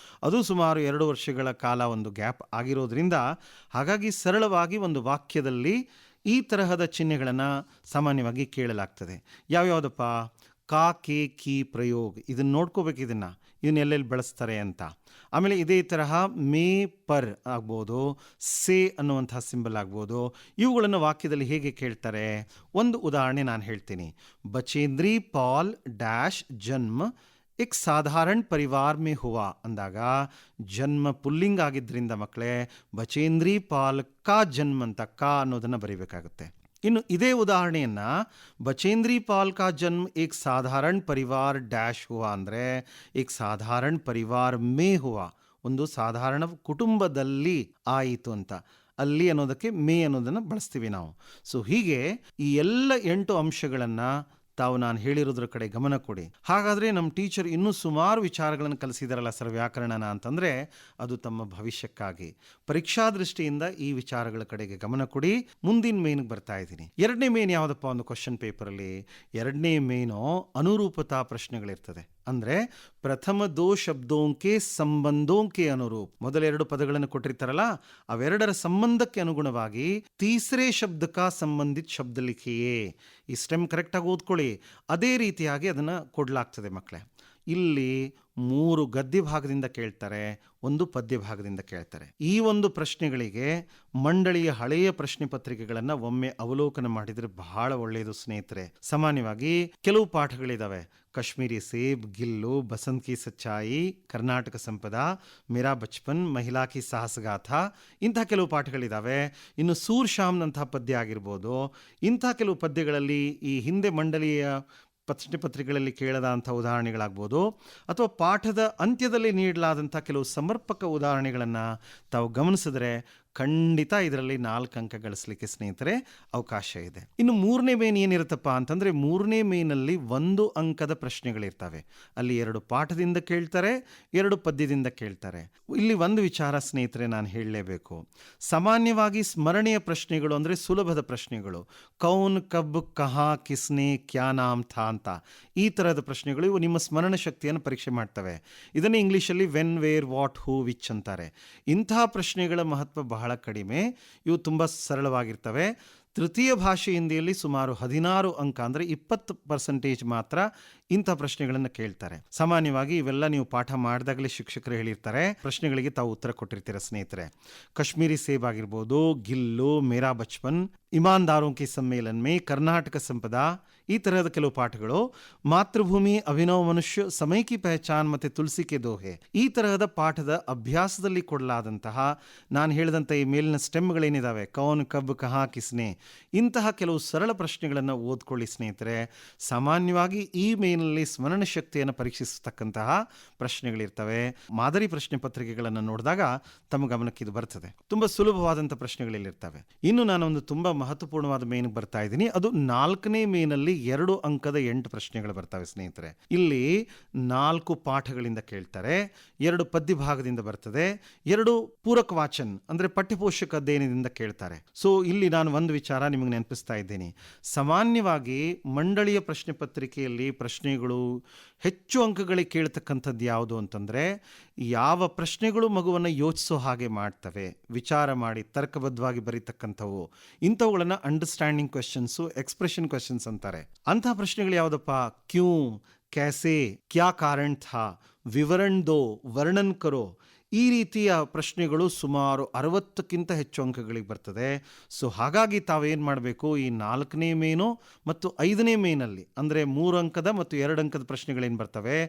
ಅದು ಸುಮಾರು 2 ವರ್ಷಗಳ ಕಾಲ ಒಂದು ಗ್ಯಾಪ್ ಆಗಿರೋದ್ರಿಂದ ಹಾಗಾಗಿ ಸರಳವಾಗಿ ಒಂದು ವಾಕ್ಯದಲ್ಲಿ ಈ ತರಹದ ಚಿಹ್ನೆಗಳನ್ನು ಸಾಮಾನ್ಯವಾಗಿ ಕೇಳಲಾಗ್ತದೆ. ಯಾವ್ಯಾವುದಪ್ಪ? ಕಾ, ಕೆ, ಕಿ ಪ್ರಯೋಗ, ಇದನ್ನು ನೋಡ್ಕೋಬೇಕು, ಇದನ್ನೆಲ್ಲೆಲ್ಲಿ ಬಳಸ್ತಾರೆ ಅಂತ. ಆಮೇಲೆ ಇದೇ ತರಹ ಮೇ, ಪರ್ ಆಗ್ಬೋದು, ಸೇ ಅನ್ನುವಂಥ ಸಿಂಬಲ್ ಆಗ್ಬೋದು. ಇವುಗಳನ್ನು ವಾಕ್ಯದಲ್ಲಿ ಹೇಗೆ ಕೇಳ್ತಾರೆ? ಒಂದು ಉದಾಹರಣೆ ನಾನು ಹೇಳ್ತೀನಿ. ಬಚೇಂದ್ರಿ ಪಾಲ್ ಡ್ಯಾಶ್ ಜನ್ಮ एक साधारण परिवार में हुआ ಅಂದಾಗ ಜನ್ಮ ಪುಲ್ಲಿಂಗ್ ಆಗಿದ್ದರಿಂದ ಮಕ್ಕಳೇ ಬಚೇಂದ್ರಿ ಪಾಲ್ ಕಾ ಜನ್ಮ ಅಂತ ಕಾ ಅನ್ನೋದನ್ನು ಬರೀಬೇಕಾಗುತ್ತೆ. ಇನ್ನು ಇದೇ ಉದಾಹರಣೆಯನ್ನ ಬಚೇಂದ್ರಿ ಪಾಲ್ ಕಾ ಜನ್ಮ ಏಕ್ ಸಾಧಾರಣ ಪರಿವಾರ ಡ್ಯಾಶ್ ಹುವಾ ಅಂದರೆ ಏಕ್ ಸಾಧಾರಣ ಪರಿವಾರ ಮೇ ಹುವಾ, ಒಂದು ಸಾಧಾರಣ ಕುಟುಂಬದಲ್ಲಿ ಆಯಿತು ಅಂತ. ಅಲ್ಲಿ ಅನ್ನೋದಕ್ಕೆ ಮೇ ಅನ್ನೋದನ್ನು ಬಳಸ್ತೀವಿ ನಾವು. ಸೊ ಹೀಗೆ ಈ ಎಲ್ಲ 8 ಅಂಶಗಳನ್ನು ತಾವು ನಾನು ಹೇಳಿರೋದ್ರ ಕಡೆ ಗಮನ ಕೊಡಿ. ಹಾಗಾದರೆ ನಮ್ಮ ಟೀಚರ್ ಇನ್ನೂ ಸುಮಾರು ವಿಚಾರಗಳನ್ನು ಕಲಿಸಿದಾರಲ್ಲ ಸರ್ ವ್ಯಾಕರಣನ ಅಂತಂದರೆ ಅದು ತಮ್ಮ ಭವಿಷ್ಯಕ್ಕಾಗಿ. ಪರೀಕ್ಷಾ ದೃಷ್ಟಿಯಿಂದ ಈ ವಿಚಾರಗಳ ಕಡೆಗೆ ಗಮನ ಕೊಡಿ. ಮುಂದಿನ ಮೇನ್ಗೆ ಬರ್ತಾ ಇದ್ದೀನಿ. 2ನೇ ಮೇನ್ ಯಾವುದಪ್ಪ? ಒಂದು ಕ್ವಶನ್ ಪೇಪರಲ್ಲಿ 2ನೇ ಮೇನು ಅನುರೂಪತಾ ಪ್ರಶ್ನೆಗಳಿರ್ತದೆ. ಅಂದರೆ ಪ್ರಥಮ ದೋ ಶಬ್ದೋಂಕೆ ಸಂಬಂಧೋಂಕೆ ಅನುರೂಪ್. ಮೊದಲ 2 ಪದಗಳನ್ನು ಕೊಟ್ಟಿರ್ತಾರಲ್ಲ, ಅವೆರಡರ ಸಂಬಂಧಕ್ಕೆ ಅನುಗುಣವಾಗಿ ತೀಸರೇ ಶಬ್ದಕ ಸಂಬಂಧಿತ ಶಬ್ದ ಲಿಖಿಯೇ. ಈ ಸ್ಟೆಮ್ ಕರೆಕ್ಟಾಗಿ ಓದ್ಕೊಳ್ಳಿ. ಅದೇ ರೀತಿಯಾಗಿ ಅದನ್ನು ಕೊಡಲಾಗ್ತದೆ ಮಕ್ಕಳೇ. ಇಲ್ಲಿ 3 ಗದ್ಯ ಭಾಗದಿಂದ ಕೇಳ್ತಾರೆ, 1 ಪದ್ಯ ಭಾಗದಿಂದ ಕೇಳ್ತಾರೆ. ಈ ಒಂದು ಪ್ರಶ್ನೆಗಳಿಗೆ ಮಂಡಳಿಯ ಹಳೆಯ ಪ್ರಶ್ನೆ ಪತ್ರಿಕೆಗಳನ್ನು ಒಮ್ಮೆ ಅವಲೋಕನ ಮಾಡಿದರೆ ಬಹಳ ಒಳ್ಳೆಯದು ಸ್ನೇಹಿತರೆ. ಸಾಮಾನ್ಯವಾಗಿ ಕೆಲವು ಪಾಠಗಳಿದಾವೆ. ಕಾಶ್ಮೀರಿ ಸೇಬ್, ಗಿಲ್ಲು, ಬಸಂತ್ ಕಿ ಸಚ್ಚಾಯಿ, ಕರ್ನಾಟಕ ಸಂಪದ, ಮೇರಾ ಬಚ್ಪನ್, ಮಹಿಳಾ ಕಿ ಸಾಹಸಗಾಥಾ, ಇಂಥ ಕೆಲವು ಪಾಠಗಳಿದ್ದಾವೆ. ಇನ್ನು ಸೂರ್ ಶಾಮ್ನಂತಹ ಪದ್ಯ ಆಗಿರ್ಬೋದು. ಇಂಥ ಕೆಲವು ಪದ್ಯಗಳಲ್ಲಿ ಈ ಹಿಂದೆ ಮಂಡಳಿಯ ಪ್ರಶ್ನೆ ಪತ್ರಿಕೆಗಳಲ್ಲಿ ಕೇಳದಂಥ ಉದಾಹರಣೆಗಳಾಗ್ಬೋದು, ಅಥವಾ ಪಾಠದ ಅಂತ್ಯದಲ್ಲಿ ನೀಡಲಾದಂಥ ಕೆಲವು ಸಮರ್ಪಕ ಉದಾಹರಣೆಗಳನ್ನು ತಾವು ಗಮನಿಸಿದ್ರೆ ಖಂಡಿತ ಇದರಲ್ಲಿ 4 ಅಂಕ ಗಳಿಸಲಿಕ್ಕೆ ಸ್ನೇಹಿತರೆ ಅವಕಾಶ ಇದೆ. ಇನ್ನು 3ನೇ ಮೇನ್ ಏನಿರುತ್ತಪ್ಪ ಅಂತಂದರೆ 3ನೇ ಮೇನಲ್ಲಿ 1 ಅಂಕದ ಪ್ರಶ್ನೆಗಳಿರ್ತವೆ. ಅಲ್ಲಿ 2 ಪಾಠದಿಂದ ಕೇಳ್ತಾರೆ, 2 ಪದ್ಯದಿಂದ ಕೇಳ್ತಾರೆ. ಇಲ್ಲಿ ಒಂದು ವಿಚಾರ ಸ್ನೇಹಿತರೆ ನಾನು ಹೇಳಲೇಬೇಕು. ಸಾಮಾನ್ಯವಾಗಿ ಸ್ಮರಣೆಯ ಪ್ರಶ್ನೆಗಳು ಅಂದರೆ ಸುಲಭದ ಪ್ರಶ್ನೆಗಳು, ಕೌನ್ ಕಬ್ ಕಹಾ ಕಿಸ್ನೆ ಕ್ಯಾ ನಾಮ್ ಥಾ ಅಂತ ಈ ಥರದ ಪ್ರಶ್ನೆಗಳು ಇವು ನಿಮ್ಮ ಸ್ಮರಣ ಶಕ್ತಿಯನ್ನು ಪರೀಕ್ಷೆ ಮಾಡ್ತವೆ. ಇದನ್ನು ಇಂಗ್ಲೀಷಲ್ಲಿ when, where, what, who, which ಅಂತಾರೆ. ಇಂತಹ ಪ್ರಶ್ನೆಗಳ ಮಹತ್ವ ಬಹಳ ಕಡಿಮೆ, ಇವು ತುಂಬ ಸರಳವಾಗಿರ್ತವೆ. ತೃತೀಯ ಭಾಷೆ ಹಿಂದಿಯಲ್ಲಿ ಸುಮಾರು 16 ಅಂಕ ಅಂದರೆ 20% ಮಾತ್ರ ಇಂಥ ಪ್ರಶ್ನೆಗಳನ್ನು ಕೇಳ್ತಾರೆ. ಸಾಮಾನ್ಯವಾಗಿ ಇವೆಲ್ಲ ನೀವು ಪಾಠ ಮಾಡಿದಾಗಲೇ ಶಿಕ್ಷಕರು ಹೇಳಿರ್ತಾರೆ, ಪ್ರಶ್ನೆಗಳಿಗೆ ತಾವು ಉತ್ತರ ಕೊಟ್ಟಿರ್ತೀರ ಸ್ನೇಹಿತರೆ. ಕಾಶ್ಮೀರಿ ಸೇಬ್ ಆಗಿರ್ಬೋದು, ಗಿಲ್ಲು, ಮೇರಾ ಬಚ್ಪನ್, ಇಮಾನ್ದಾರೋ ಕಿ ಸಮ್ಮೇಳನ್ ಮೇ, ಕರ್ನಾಟಕ ಸಂಪದಾ, ಈ ತರಹದ ಕೆಲವು ಪಾಠಗಳು, ಮಾತೃಭೂಮಿ, ಅಭಿನವ ಮನುಷ್ಯ, ಸಮಯ ಕಿ ಪಹಚಾನ್ ಮತ್ತು ತುಳಸಿ ಕೆ ದೋಹೆ, ಈ ತರಹದ ಪಾಠದ ಅಭ್ಯಾಸದಲ್ಲಿ ಕೊಡಲಾದಂತಹ ನಾನು ಹೇಳಿದಂಥ ಈ ಮೇಲಿನ ಸ್ಟೆಮ್ಗಳೇನಿದ್ದಾವೆ, ಕೌನ್ ಕಬ್ ಕಹಾ ಕಿಸ್ನೆ, ಇಂತಹ ಕೆಲವು ಸರಳ ಪ್ರಶ್ನೆಗಳನ್ನು ಓದ್ಕೊಳ್ಳಿ ಸ್ನೇಹಿತರೆ. ಸಾಮಾನ್ಯವಾಗಿ ಈ ಮೇಲಿನಲ್ಲಿ ಸ್ಮರಣ ಶಕ್ತಿಯನ್ನು ಪರೀಕ್ಷಿಸತಕ್ಕಂತಹ ಪ್ರಶ್ನೆಗಳಿರ್ತವೆ. ಮಾದರಿ ಪ್ರಶ್ನೆ ಪತ್ರಿಕೆಗಳನ್ನು ನೋಡಿದಾಗ ತಮ್ಮ ಗಮನಕ್ಕೆ ಇದು ಬರ್ತದೆ. ತುಂಬ ಸುಲಭವಾದಂಥ ಪ್ರಶ್ನೆಗಳಿರ್ತವೆ. ಇನ್ನು ನಾನೊಂದು ತುಂಬ ಮಹತ್ವಪೂರ್ಣವಾದ ಮೇನ್ಗೆ ಬರ್ತಾ ಇದ್ದೀನಿ. ಅದು 4ನೇ ಮೇನಲ್ಲಿ 2 ಅಂಕದ 8 ಪ್ರಶ್ನೆಗಳು ಬರ್ತವೆ ಸ್ನೇಹಿತರೆ. ಇಲ್ಲಿ 4 ಪಾಠಗಳಿಂದ ಕೇಳ್ತಾರೆ, 2 ಪದ್ಯ ಭಾಗದಿಂದ ಬರ್ತದೆ, 2 ಪೂರಕ ವಾಚನ್ ಅಂದರೆ ಪಠ್ಯಪೋಷಕ ಅಧ್ಯಯನದಿಂದ ಕೇಳ್ತಾರೆ. ಸೊ ಇಲ್ಲಿ ನಾನು ಒಂದು ವಿಚಾರ ನಿಮಗೆ ನೆನಪಿಸ್ತಾ ಇದ್ದೀನಿ. ಸಾಮಾನ್ಯವಾಗಿ ಮಂಡಳಿಯ ಪ್ರಶ್ನೆ ಪತ್ರಿಕೆಯಲ್ಲಿ ಪ್ರಶ್ನೆಗಳು ಹೆಚ್ಚು ಅಂಕಗಳಿಗೆ ಕೇಳ್ತಕ್ಕಂಥದ್ದು ಯಾವುದು ಅಂತಂದರೆ, ಯಾವ ಪ್ರಶ್ನೆಗಳು ಮಗುವನ್ನು ಯೋಚಿಸೋ ಹಾಗೆ ಮಾಡ್ತವೆ, ವಿಚಾರ ಮಾಡಿ ತರ್ಕಬದ್ಧವಾಗಿ ಬರೀತಕ್ಕಂಥವು, ಇಂಥವುಗಳನ್ನು ಅಂಡರ್ಸ್ಟ್ಯಾಂಡಿಂಗ್ ಕ್ವೆಶನ್ಸು, ಎಕ್ಸ್ಪ್ರೆಷನ್ ಕ್ವೆಶನ್ಸ್ ಅಂತಾರೆ. ಅಂತಹ ಪ್ರಶ್ನೆಗಳು ಯಾವುದಪ್ಪ? ಕ್ಯೂ, ಕ್ಯಾಸೆ, ಕ್ಯಾ ಕಾರಣ ಥಾ, ವಿವರಣ್ ದೋ, ವರ್ಣನ್ ಕರೋ, ಈ ರೀತಿಯ ಪ್ರಶ್ನೆಗಳು ಸುಮಾರು 60ಕ್ಕಿಂತ ಹೆಚ್ಚು ಅಂಕಗಳಿಗೆ ಬರ್ತದೆ. ಸೊ ಹಾಗಾಗಿ ತಾವೇನು ಮಾಡಬೇಕು, ಈ 4ನೇ ಮೇನು ಮತ್ತು 5ನೇ ಮೇನಲ್ಲಿ ಅಂದರೆ 3 ಅಂಕದ ಮತ್ತು 2 ಅಂಕದ ಪ್ರಶ್ನೆಗಳೇನು ಬರ್ತವೆ,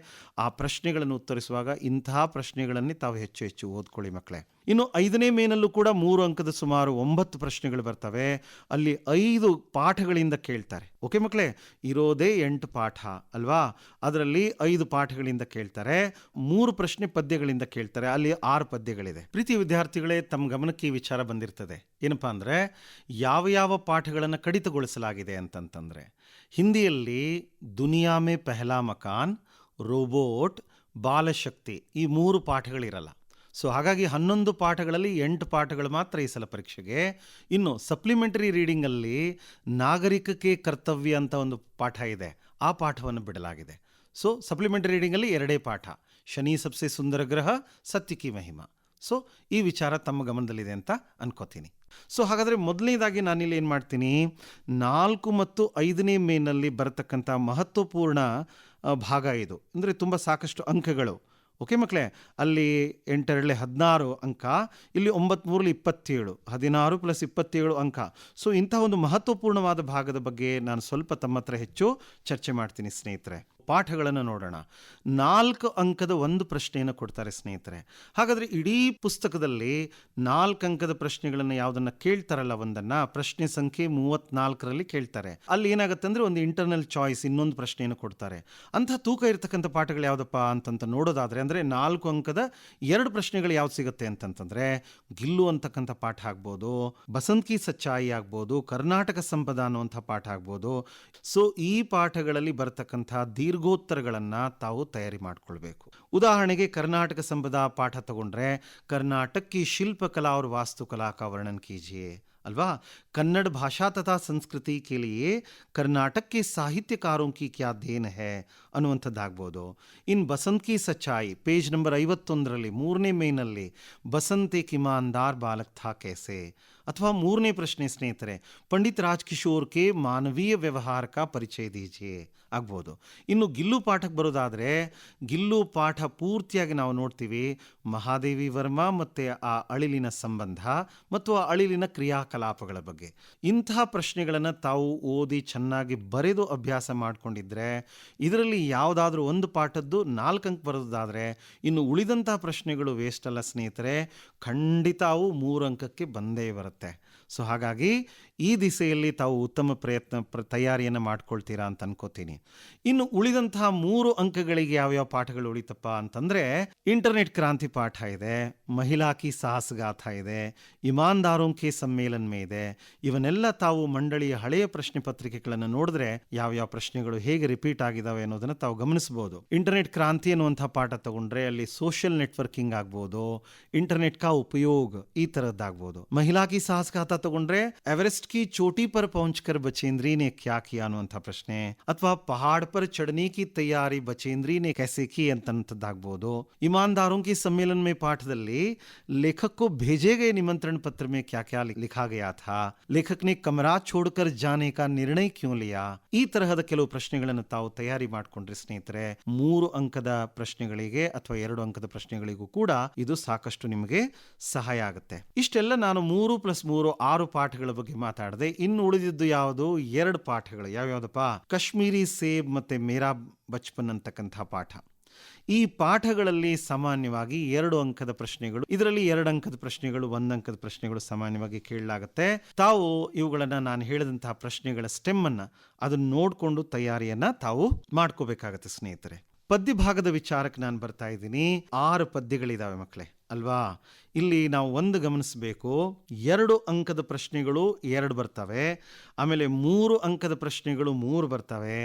ಆ ಪ್ರಶ್ನೆಗಳನ್ನು ಉತ್ತರಿಸುವಾಗ ಇಂತಹ ಪ್ರಶ್ನೆಗಳನ್ನೇ ತಾವು ಹೆಚ್ಚು ಹೆಚ್ಚು ಓದ್ಕೊಳ್ಳಿ ಮಕ್ಕಳೇ. ಇನ್ನು 5ನೇ ಮೇನಲ್ಲೂ ಕೂಡ 3 ಅಂಕದ ಸುಮಾರು 9 ಪ್ರಶ್ನೆಗಳು ಬರ್ತವೆ. ಅಲ್ಲಿ 5 ಪಾಠಗಳಿಂದ ಕೇಳ್ತಾರೆ. ಓಕೆ ಮಕ್ಕಳೇ, ಇರೋದೇ 8 ಪಾಠ ಅಲ್ವಾ, ಅದರಲ್ಲಿ 5 ಪಾಠಗಳಿಂದ ಕೇಳ್ತಾರೆ, 3 ಪ್ರಶ್ನೆ ಪದ್ಯಗಳಿಂದ ಕೇಳ್ತಾರೆ, ಅಲ್ಲಿ 6 ಪದ್ಯಗಳಿದೆ. ಪ್ರೀತಿ ವಿದ್ಯಾರ್ಥಿಗಳೇ, ತಮ್ಮ ಗಮನಕ್ಕೆ ಈ ವಿಚಾರ ಬಂದಿರ್ತದೆ. ಏನಪ್ಪಾ ಅಂದರೆ, ಯಾವ ಯಾವ ಪಾಠಗಳನ್ನು ಕಡಿತಗೊಳಿಸಲಾಗಿದೆ ಅಂತಂತಂದರೆ, ಹಿಂದಿಯಲ್ಲಿ ದುನಿಯಾ ಮೇ ಪೆಹಲಾ ಮಕಾನ್, ರೋಬೋಟ್, ಬಾಲಶಕ್ತಿ ಈ 3 ಪಾಠಗಳಿರಲ್ಲ. ಸೊ ಹಾಗಾಗಿ 11 ಪಾಠಗಳಲ್ಲಿ 8 ಪಾಠಗಳು ಮಾತ್ರ ಈ ಸಲ ಪರೀಕ್ಷೆಗೆ. ಇನ್ನು ಸಪ್ಲಿಮೆಂಟರಿ ರೀಡಿಂಗಲ್ಲಿ ನಾಗರಿಕಕ್ಕೆ ಕರ್ತವ್ಯ ಅಂತ ಒಂದು ಪಾಠ ಇದೆ, ಆ ಪಾಠವನ್ನು ಬಿಡಲಾಗಿದೆ. ಸೊ ಸಪ್ಲಿಮೆಂಟರಿ ರೀಡಿಂಗಲ್ಲಿ 2 ಪಾಠ, ಶನಿ ಸಬ್ಸೆ ಸುಂದರ ಗ್ರಹ, ಸತ್ಯ ಕಿ ಮಹಿಮಾ. ಸೊ ಈ ವಿಚಾರ ತಮ್ಮ ಗಮನದಲ್ಲಿದೆ ಅಂತ ಅನ್ಕೋತೀನಿ. ಸೊ ಹಾಗಾದರೆ ಮೊದಲನೇದಾಗಿ ನಾನಿಲ್ಲಿ ಏನು ಮಾಡ್ತೀನಿ, 4 ಮತ್ತು 5ನೇ ಮೇನಲ್ಲಿ ಬರತಕ್ಕಂಥ ಮಹತ್ವಪೂರ್ಣ ಭಾಗ ಇದು. ಅಂದರೆ ತುಂಬ ಸಾಕಷ್ಟು ಅಂಕಗಳು. ಓಕೆ ಮಕ್ಕಳೇ, ಅಲ್ಲಿ 8 16 ಅಂಕ, ಇಲ್ಲಿ 9 3 27, 16 + 27 ಅಂಕ. ಸೊ ಇಂಥ ಒಂದು ಮಹತ್ವಪೂರ್ಣವಾದ ಭಾಗದ ಬಗ್ಗೆ ನಾನು ಸ್ವಲ್ಪ ತಮ್ಮ ಹತ್ರ ಹೆಚ್ಚು ಚರ್ಚೆ ಮಾಡ್ತೀನಿ ಸ್ನೇಹಿತರೆ. ಪಾಠಗಳನ್ನು ನೋಡೋಣ. 4 ಅಂಕದ ಒಂದು ಪ್ರಶ್ನೆಯನ್ನು ಕೊಡ್ತಾರೆ ಸ್ನೇಹಿತರೆ. ಹಾಗಾದರೆ ಇಡೀ ಪುಸ್ತಕದಲ್ಲಿ 4 ಅಂಕದ ಪ್ರಶ್ನೆಗಳನ್ನು ಯಾವುದನ್ನು ಕೇಳ್ತಾರಲ್ಲ, ಒಂದನ್ನು ಪ್ರಶ್ನೆ ಸಂಖ್ಯೆ 34ರಲ್ಲಿ ಕೇಳ್ತಾರೆ. ಅಲ್ಲಿ ಏನಾಗುತ್ತೆ ಅಂದರೆ ಒಂದು ಇಂಟರ್ನಲ್ ಚಾಯ್ಸ್ ಇನ್ನೊಂದು ಪ್ರಶ್ನೆಯನ್ನು ಕೊಡ್ತಾರೆ. ಅಂಥ ತೂಕ ಇರತಕ್ಕಂಥ ಪಾಠಗಳು ಯಾವುದಪ್ಪ ಅಂತಂತ ನೋಡೋದಾದರೆ, ಅಂದರೆ 4 ಅಂಕದ 2 ಪ್ರಶ್ನೆಗಳು ಯಾವ್ದು ಸಿಗುತ್ತೆ ಅಂತಂತಂದರೆ, ಗಿಲ್ಲು ಅಂತಕ್ಕಂಥ ಪಾಠ ಆಗ್ಬೋದು, ಬಸಂತ್ ಕಿ ಸಚ್ಚಾಯಿ ಆಗ್ಬೋದು, ಕರ್ನಾಟಕ ಸಂಪದ ಅನ್ನುವಂಥ ಪಾಠ ಆಗ್ಬೋದು. ಸೊ ಈ ಪಾಠಗಳಲ್ಲಿ ಬರ್ತಕ್ಕಂಥ ದೀರ್ಘೋತ್ತರಗಳನ್ನು ತಾವು ತಯಾರಿ ಮಾಡಿಕೊಳ್ಬೇಕು. ಉದಾಹರಣೆಗೆ ಕರ್ನಾಟಕ ಸಂಪದ ಪಾಠ ತಗೊಂಡ್ರೆ, ಕರ್ನಾಟಕ ಕಿ ಶಿಲ್ಪಕಲಾ और वास्तुकला का वर्णन कीजिए अल्वा, कन्नड़ भाषा तथा संस्कृति के लिए कर्नाटक के साहित्यकारों की क्या देन है ಅನ್ನುವಂಥದ್ದಾಗ್ಬೋದು. ಇನ್ನು ಬಸಂತ್ ಕಿ ಸಚ್ಚಾಯಿ ಪೇಜ್ ನಂಬರ್ 51ರಲ್ಲಿ 3ನೇ ಮೇನಲ್ಲಿ ಬಸಂತ್ ಏಕ್ ಇಮಾನ್ದಾರ್ ಬಾಲಕ್ ಥಾ ಕೈಸೆ, ಅಥವಾ 3ನೇ ಪ್ರಶ್ನೆ ಸ್ನೇಹಿತರೆ, ಪಂಡಿತ್ ರಾಜ್ ಕಿಶೋರ್ ಕೆ ಮಾನವೀಯ ವ್ಯವಹಾರ ಕಾ ಪರಿಚಯ ದೀಜಿಯೇ ಆಗ್ಬೋದು. ಇನ್ನು ಗಿಲ್ಲು ಪಾಠಕ್ಕೆ ಬರೋದಾದರೆ, ಗಿಲ್ಲು ಪಾಠ ಪೂರ್ತಿಯಾಗಿ ನಾವು ನೋಡ್ತೀವಿ ಮಹಾದೇವಿ ವರ್ಮಾ ಮತ್ತು ಆ ಅಳಿಲಿನ ಸಂಬಂಧ ಮತ್ತು ಆ ಅಳಿಲಿನ ಕ್ರಿಯಾಕಲಾಪಗಳ ಬಗ್ಗೆ. ಇಂತಹ ಪ್ರಶ್ನೆಗಳನ್ನು ತಾವು ಓದಿ ಚೆನ್ನಾಗಿ ಬರೆದು ಅಭ್ಯಾಸ ಮಾಡಿಕೊಂಡಿದ್ರೆ, ಇದರಲ್ಲಿ ಯಾವುದಾದ್ರೂ ಒಂದು ಪಾಠದ್ದು 4 ಅಂಕ ಬರೋದಾದರೆ, ಇನ್ನು ಉಳಿದಂಥ ಪ್ರಶ್ನೆಗಳು ವೇಸ್ಟ್ ಅಲ್ಲ ಸ್ನೇಹಿತರೆ, ಖಂಡಿತ ಅವು 3 ಅಂಕಕ್ಕೆ ಬಂದೇ ಬರುತ್ತೆ. ಸೊ ಹಾಗಾಗಿ ಈ ದಿಸೆಯಲ್ಲಿ ತಾವು ಉತ್ತಮ ತಯಾರಿಯನ್ನು ಮಾಡ್ಕೊಳ್ತೀರಾ ಅಂತ ಅನ್ಕೋತೀನಿ. ಇನ್ನು ಉಳಿದಂತಹ 3 ಅಂಕಗಳಿಗೆ ಯಾವ್ಯಾವ ಪಾಠಗಳು ಉಳಿತಪ್ಪ ಅಂತಂದ್ರೆ, ಇಂಟರ್ನೆಟ್ ಕ್ರಾಂತಿ ಪಾಠ ಇದೆ, ಮಹಿಳಾ ಕಿ ಸಾಹಸಗಾಥ ಇದೆ, ಇಮಾನ್ದಾರೋಂ ಕೆ ಸಮ್ಮೇಳನ್ ಮೇ ಇದೆ. ಇವನ್ನೆಲ್ಲ ತಾವು ಮಂಡಳಿಯ ಹಳೆಯ ಪ್ರಶ್ನೆ ಪತ್ರಿಕೆಗಳನ್ನು ನೋಡಿದ್ರೆ ಯಾವ್ಯಾವ ಪ್ರಶ್ನೆಗಳು ಹೇಗೆ ರಿಪೀಟ್ ಆಗಿದಾವೆ ಅನ್ನೋದನ್ನ ತಾವು ಗಮನಿಸಬಹುದು. ಇಂಟರ್ನೆಟ್ ಕ್ರಾಂತಿ ಅನ್ನುವಂತಹ ಪಾಠ ತಗೊಂಡ್ರೆ ಅಲ್ಲಿ ಸೋಷಿಯಲ್ ನೆಟ್ವರ್ಕಿಂಗ್ ಆಗ್ಬೋದು, ಇಂಟರ್ನೆಟ್ ಕಾ ಉಪಯೋಗ ಈ ತರದ್ದಾಗ್ಬೋದು. ಮಹಿಳಾ ಕಿ ಸಾಹಸಗಾಥ ತಗೊಂಡ್ರೆ ಎವರೆಸ್ಟ್ की चोटी पर पहुंचकर बचेंद्री ने क्या किया ಅನ್ನುವಂಥ ಪ್ರಶ್ನೆ, ಅಥವಾ ಪಹಾಡ್ ಪರ್ ಚढ़ने की तैयारी बचेंद्री ने कैसे की ಅಂತಂತದ್ದಾಗಬಹುದು. ईमानदारों की सम्मेलन में ಪಾಠದಲ್ಲಿ लेखक को भेजे गए निमंत्रण पत्र में क्या क्या लिखा गया था, लेखक ने कमरा छोड़कर जाने का निर्णय क्यों लिया. ಈ ತರಹದ ಕೆಲವು ಪ್ರಶ್ನೆಗಳನ್ನು ತಾವು ತಯಾರಿ ಮಾಡಿಕೊಂಡ್ರೆ ಸ್ನೇಹಿತರೆ 3 ಅಂಕದ ಪ್ರಶ್ನೆಗಳಿಗೆ ಅಥವಾ 2 ಅಂಕದ ಪ್ರಶ್ನೆಗಳಿಗೂ ಕೂಡ ಇದು ಸಾಕಷ್ಟು ನಿಮಗೆ ಸಹಾಯ ಆಗುತ್ತೆ. ಇಷ್ಟೆಲ್ಲ ನಾನು 3+3 6 ಪಾಠಗಳ ಬಗ್ಗೆ ಮಾತಾಡಿದೆ. ಇನ್ನು ಉಳಿದಿದ್ದು ಯಾವುದು? 2 ಪಾಠಗಳು. ಯಾವ್ಯಾವುದಪ್ಪ? ಕಾಶ್ಮೀರಿ ಸೇಬ್ ಮತ್ತೆ ಮೇರಾ ಬಚ್ಪನ್ ಅಂತಕ್ಕಂಥ ಪಾಠ. ಈ ಪಾಠಗಳಲ್ಲಿ ಸಾಮಾನ್ಯವಾಗಿ 2 ಅಂಕದ ಪ್ರಶ್ನೆಗಳು, ಇದರಲ್ಲಿ 2 ಅಂಕದ ಪ್ರಶ್ನೆಗಳು, 1 ಅಂಕದ ಪ್ರಶ್ನೆಗಳು ಸಾಮಾನ್ಯವಾಗಿ ಕೇಳಲಾಗುತ್ತೆ. ತಾವು ಇವುಗಳನ್ನ ನಾನು ಹೇಳಿದಂತಹ ಪ್ರಶ್ನೆಗಳ ಸ್ಟೆಮ್ ಅನ್ನ ಅದನ್ನ ನೋಡಿಕೊಂಡು ತಯಾರಿಯನ್ನ ತಾವು ಮಾಡ್ಕೋಬೇಕಾಗತ್ತೆ ಸ್ನೇಹಿತರೆ. ಪದ್ಯ ಭಾಗದ ವಿಚಾರಕ್ಕೆ ನಾನು ಬರ್ತಾ ಇದ್ದೀನಿ. 6 ಪದ್ಯಗಳಿದಾವೆ ಮಕ್ಕಳೇ ಅಲ್ವಾ? ಇಲ್ಲಿ ನಾವು ಒಂದು ಗಮನಿಸಬೇಕು, 2 ಅಂಕದ ಪ್ರಶ್ನೆಗಳು 2 ಬರ್ತವೆ, ಆಮೇಲೆ 3 ಅಂಕದ ಪ್ರಶ್ನೆಗಳು 3 ಬರ್ತವೆ,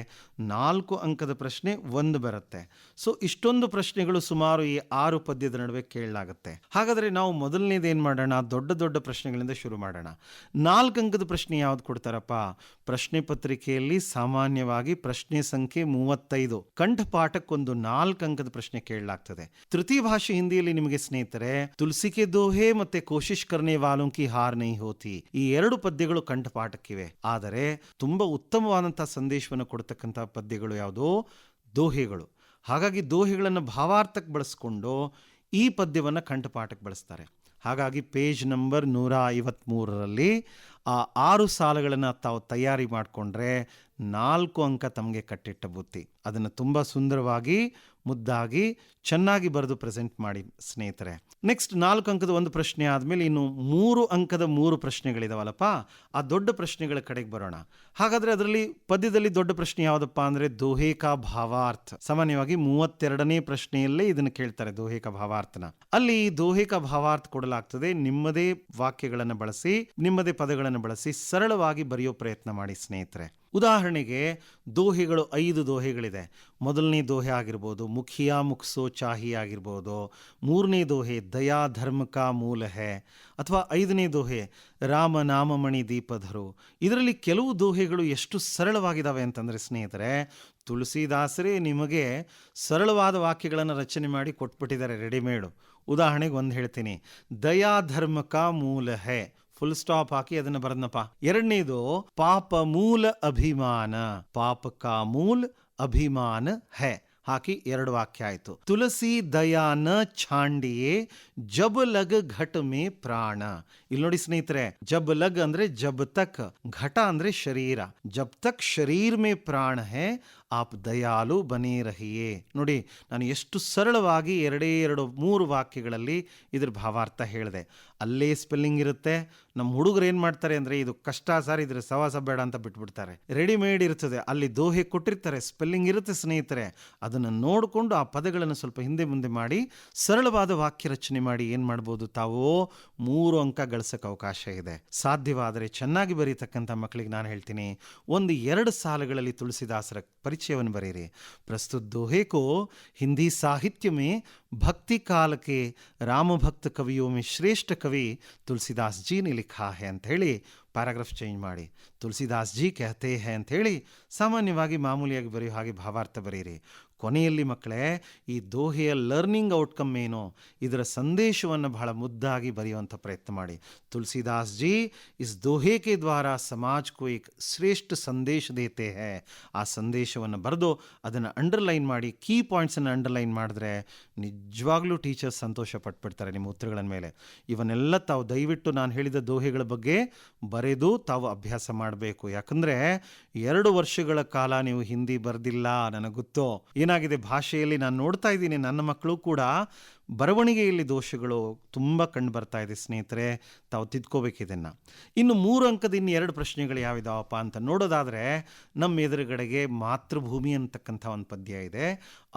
4 ಅಂಕದ ಪ್ರಶ್ನೆ 1 ಬರುತ್ತೆ. ಸೊ ಇಷ್ಟೊಂದು ಪ್ರಶ್ನೆಗಳು ಸುಮಾರು ಈ 6 ಪದ್ಯದ ನಡುವೆ ಕೇಳಲಾಗುತ್ತೆ. ಹಾಗಾದ್ರೆ ನಾವು ಮೊದಲನೇದು ಏನ್ ಮಾಡೋಣ? ದೊಡ್ಡ ದೊಡ್ಡ ಪ್ರಶ್ನೆಗಳಿಂದ ಶುರು ಮಾಡೋಣ. 4 ಅಂಕದ ಪ್ರಶ್ನೆ ಯಾವ್ದು ಕೊಡ್ತಾರಪ್ಪ? ಪ್ರಶ್ನೆ ಪತ್ರಿಕೆಯಲ್ಲಿ ಸಾಮಾನ್ಯವಾಗಿ ಪ್ರಶ್ನೆ ಸಂಖ್ಯೆ 35 ಕಂಠಪಾಠಕ್ಕೊಂದು 4 ಅಂಕದ ಪ್ರಶ್ನೆ ಕೇಳಲಾಗ್ತದೆ. ತೃತೀಯ ಭಾಷೆ ಹಿಂದಿಯಲ್ಲಿ ನಿಮಗೆ ಸ್ನೇಹಿತರೆ ತುಳಸಿ ಕೆ ದೋಹೆ ಮತ್ತೆ ಕೋಶಿಶ್ ಕರ್ನೆ ವಾಲೋಂ ಕಿ ಹಾರ್ ನಹೀ ಹೋತಿ, ಈ 2 ಪದ್ಯಗಳು ಕಂಠಪಾಠಕ್ಕಿವೆ. ಆದರೆ ತುಂಬಾ ಉತ್ತಮವಾದಂತಹ ಸಂದೇಶವನ್ನು ಕೊಡ್ತಕ್ಕಂತಹ ಪದ್ಯಗಳು ಯಾವುದು? ದೋಹೆಗಳು. ಹಾಗಾಗಿ ದೋಹೆಗಳನ್ನು ಭಾವಾರ್ಥಕ್ಕೆ ಬಳಸ್ಕೊಂಡು ಈ ಪದ್ಯವನ್ನು ಕಂಠಪಾಠಕ್ಕೆ ಬಳಸ್ತಾರೆ. ಹಾಗಾಗಿ ಪೇಜ್ ನಂಬರ್ 153ರಲ್ಲಿ ಆ 6 ಸಾಲುಗಳನ್ನು ತಾವು ತಯಾರಿ ಮಾಡಿಕೊಂಡ್ರೆ 4 ಅಂಕ ತಮಗೆ ಕಟ್ಟಿಟ್ಟ ಬುತ್ತಿ. ಅದನ್ನು ತುಂಬ ಸುಂದರವಾಗಿ ಮುದ್ದಾಗಿ ಚೆನ್ನಾಗಿ ಬರೆದು ಪ್ರೆಸೆಂಟ್ ಮಾಡಿ ಸ್ನೇಹಿತರೆ. ನೆಕ್ಸ್ಟ್ 4 ಅಂಕದ ಒಂದು ಪ್ರಶ್ನೆ ಆದಮೇಲೆ ಇನ್ನು 3 ಅಂಕದ 3 ಪ್ರಶ್ನೆಗಳಿದಾವಲ್ಲಪ್ಪ, ಆ ದೊಡ್ಡ ಪ್ರಶ್ನೆಗಳ ಕಡೆಗೆ ಬರೋಣ. ಹಾಗಾದ್ರೆ ಅದರಲ್ಲಿ ಪದ್ಯದಲ್ಲಿ ದೊಡ್ಡ ಪ್ರಶ್ನೆ ಯಾವುದಪ್ಪ ಅಂದ್ರೆ ದೋಹೆ ಕಾ ಭಾವಾರ್ಥ. ಸಾಮಾನ್ಯವಾಗಿ 32ನೇ ಪ್ರಶ್ನೆಯಲ್ಲೇ ಇದನ್ನು ಕೇಳ್ತಾರೆ, ದೋಹೆ ಕಾ ಭಾವಾರ್ಥನ. ಅಲ್ಲಿ ದೋಹೆ ಕಾ ಭಾವಾರ್ಥ ಕೊಡಲಾಗ್ತದೆ. ನಿಮ್ಮದೇ ವಾಕ್ಯಗಳನ್ನು ಬಳಸಿ, ನಿಮ್ಮದೇ ಪದಗಳನ್ನು ಬಳಸಿ ಸರಳವಾಗಿ ಬರೆಯೋ ಪ್ರಯತ್ನ ಮಾಡಿ ಸ್ನೇಹಿತರೆ. ಉದಾಹರಣೆಗೆ ದೋಹೆಗಳು 5 ದೋಹೆಗಳಿದೆ. ಮೊದಲನೇ ದೋಹೆ ಆಗಿರ್ಬೋದು ಮುಖಿಯಾ ಮುಖ್ಸೋ ಚಾಹಿ ಆಗಿರ್ಬೋದು, 3ನೇ ದೋಹೆ ದಯಾ ಧರ್ಮ ಕಾ ಮೂಲ ಹೇ, ಅಥವಾ 5ನೇ ದೋಹೆ ರಾಮ ನಾಮಮಣಿ ದೀಪಧರು. ಇದರಲ್ಲಿ ಕೆಲವು ದೋಹೆಗಳು ಎಷ್ಟು ಸರಳವಾಗಿದ್ದಾವೆ ಅಂತಂದರೆ ಸ್ನೇಹಿತರೆ, ತುಳಸಿದಾಸರೇ ನಿಮಗೆ ಸರಳವಾದ ವಾಕ್ಯಗಳನ್ನು ರಚನೆ ಮಾಡಿ ಕೊಟ್ಬಿಟ್ಟಿದ್ದಾರೆ ರೆಡಿಮೇಡು. ಉದಾಹರಣೆಗೆ ಒಂದು ಹೇಳ್ತೀನಿ, ದಯಾ ಧರ್ಮ ಕಾ ಮೂಲ ಹೇ, ಫುಲ್ ಸ್ಟಾಪ್ ಹಾಕಿ ಅದನ್ನ ಬರೆದನಪ್ಪ. 2ನೇದು ಪಾಪ ಮೂಲ ಅಭಿಮಾನ, ಪಾಪ ಕಾ ಮೂಲ ಅಭಿಮಾನ ಹೇ ಹಾಕಿ 2 ವಾಕ್ಯ ಆಯ್ತು. ತುಳಸಿ ದಯಾ ನ ಛಾಂಡಿಯೇ ಜಬ್ ಲಗ್ ಘಟ್ ಮೇ ಪ್ರಾಣ. ಇಲ್ಲಿ ನೋಡಿ ಸ್ನೇಹಿತರೆ, ಜಬ್ ಲಗ್ ಅಂದ್ರೆ ಜಬ್ ತಕ್, ಘಟ ಅಂದ್ರೆ ಶರೀರ, ಜಬ್ ತಕ್ ಶರೀರ್ ಮೇ ಪ್ರಾಣ ಹೇ ಆಪ್ ದಯಾಲು ಬನೇ ರಹಿಯೇ. ನೋಡಿ ನಾನು ಎಷ್ಟು ಸರಳವಾಗಿ 2-3 ವಾಕ್ಯಗಳಲ್ಲಿ ಇದ್ರ ಭಾವಾರ್ಥ ಹೇಳಿದೆ. ಅಲ್ಲೇ ಸ್ಪೆಲ್ಲಿಂಗ್ ಇರುತ್ತೆ. ನಮ್ಮ ಹುಡುಗರು ಏನು ಮಾಡ್ತಾರೆ ಅಂದರೆ, ಇದು ಕಷ್ಟ ಸರ್, ಇದ್ರ ಸವಾಸ ಬೇಡ ಅಂತ ಬಿಟ್ಬಿಡ್ತಾರೆ. ರೆಡಿಮೇಡ್ ಇರ್ತದೆ, ಅಲ್ಲಿ ದೋಹೆ ಕೊಟ್ಟಿರ್ತಾರೆ, ಸ್ಪೆಲ್ಲಿಂಗ್ ಇರುತ್ತೆ ಸ್ನೇಹಿತರೆ. ಅದನ್ನು ನೋಡಿಕೊಂಡು ಆ ಪದಗಳನ್ನು ಸ್ವಲ್ಪ ಹಿಂದೆ ಮುಂದೆ ಮಾಡಿ ಸರಳವಾದ ವಾಕ್ಯ ರಚನೆ ಮಾಡಿ ಏನು ಮಾಡ್ಬೋದು, ತಾವು 3 ಅಂಕ ಗಳಿಸೋಕೆ ಅವಕಾಶ ಇದೆ. ಸಾಧ್ಯವಾದರೆ ಚೆನ್ನಾಗಿ ಬರೀತಕ್ಕಂಥ ಮಕ್ಕಳಿಗೆ ನಾನು ಹೇಳ್ತೀನಿ, 1-2 ಸಾಲುಗಳಲ್ಲಿ ತುಳಸಿದಾಸರ ಪರಿಚಯವನ್ನು ಬರೀರಿ. ಪ್ರಸ್ತುತ दोहे को हिंदी साहित्य में भक्ति काल के राम भक्त कवियों में श्रेष्ठ कवि तुलसीदास जी ने लिखा है ಅಂತ ಹೇಳಿ ಪ್ಯಾರಾಗ್ರಾಫ್ ಚೇಂಜ್ ಮಾಡಿ ತುಳಸಿದಾಸ್ ಜಿ कहते हैं ಅಂತ ಹೇಳಿ ಸಾಮಾನ್ಯವಾಗಿ ಮಾಮೂಲಿಯಾಗಿ ಬರೆಯೋ ಹಾಗೆ ಭಾವಾರ್ಥ ಬರೀರಿ. ಕೊನೆಯಲ್ಲಿ ಮಕ್ಕಳೇ ಈ ದೋಹೆಯ ಲರ್ನಿಂಗ್ ಔಟ್ಕಮ್ ಏನು, ಇದರ ಸಂದೇಶವನ್ನು ಬಹಳ ಮುದ್ದಾಗಿ ಬರೆಯುವಂಥ ಪ್ರಯತ್ನ ಮಾಡಿ. ತುಳಸಿದಾಸ್ ಜಿ ಇಸ್ ದೋಹೆ ಕೆ ದ್ವಾರ ಸಮಾಜ್ ಕೋ ಏಕ್ ಶ್ರೇಷ್ಠ ಸಂದೇಶ ದೇತೆ ಹೈ. ಆ ಸಂದೇಶವನ್ನು ಬರೆದು ಅದನ್ನು ಅಂಡರ್ಲೈನ್ ಮಾಡಿ, ಕೀ ಪಾಯಿಂಟ್ಸನ್ನು ಅಂಡರ್ಲೈನ್ ಮಾಡಿದ್ರೆ ನಿಜವಾಗ್ಲೂ ಟೀಚರ್ಸ್ ಸಂತೋಷ ಪಟ್ಬಿಡ್ತಾರೆ ನಿಮ್ಮ ಉತ್ತರಗಳ ಮೇಲೆ. ಇವನ್ನೆಲ್ಲ ತಾವು ದಯವಿಟ್ಟು ನಾನು ಹೇಳಿದ ದೋಹೆಗಳ ಬಗ್ಗೆ ಬರೆದು ತಾವು ಅಭ್ಯಾಸ ಮಾಡಬೇಕು. ಯಾಕಂದರೆ 2 ವರ್ಷಗಳ ಕಾಲ ನೀವು ಹಿಂದಿ ಬರೆದಿಲ್ಲ, ನನಗೆ ಗೊತ್ತು. ಏನಾಗಿದೆ ಭಾಷೆಯಲ್ಲಿ ನಾನು ನೋಡ್ತಾ ಇದ್ದೀನಿ, ನನ್ನ ಮಕ್ಕಳು ಕೂಡ ಬರವಣಿಗೆಯಲ್ಲಿ ದೋಷಗಳು ತುಂಬ ಕಂಡು ಬರ್ತಾ ಇದೆ ಸ್ನೇಹಿತರೆ, ತಾವು ತಿದ್ಕೋಬೇಕು ಇದನ್ನು. ಇನ್ನು 3 ಅಂಕದ ಇನ್ನು 2 ಪ್ರಶ್ನೆಗಳು ಯಾವಿದಾವಪ್ಪ ಅಂತ ನೋಡೋದಾದರೆ, ನಮ್ಮ ಎದುರುಗಡೆಗೆ ಮಾತೃಭೂಮಿ ಅಂತಕ್ಕಂಥ ಒಂದು ಪದ್ಯ ಇದೆ,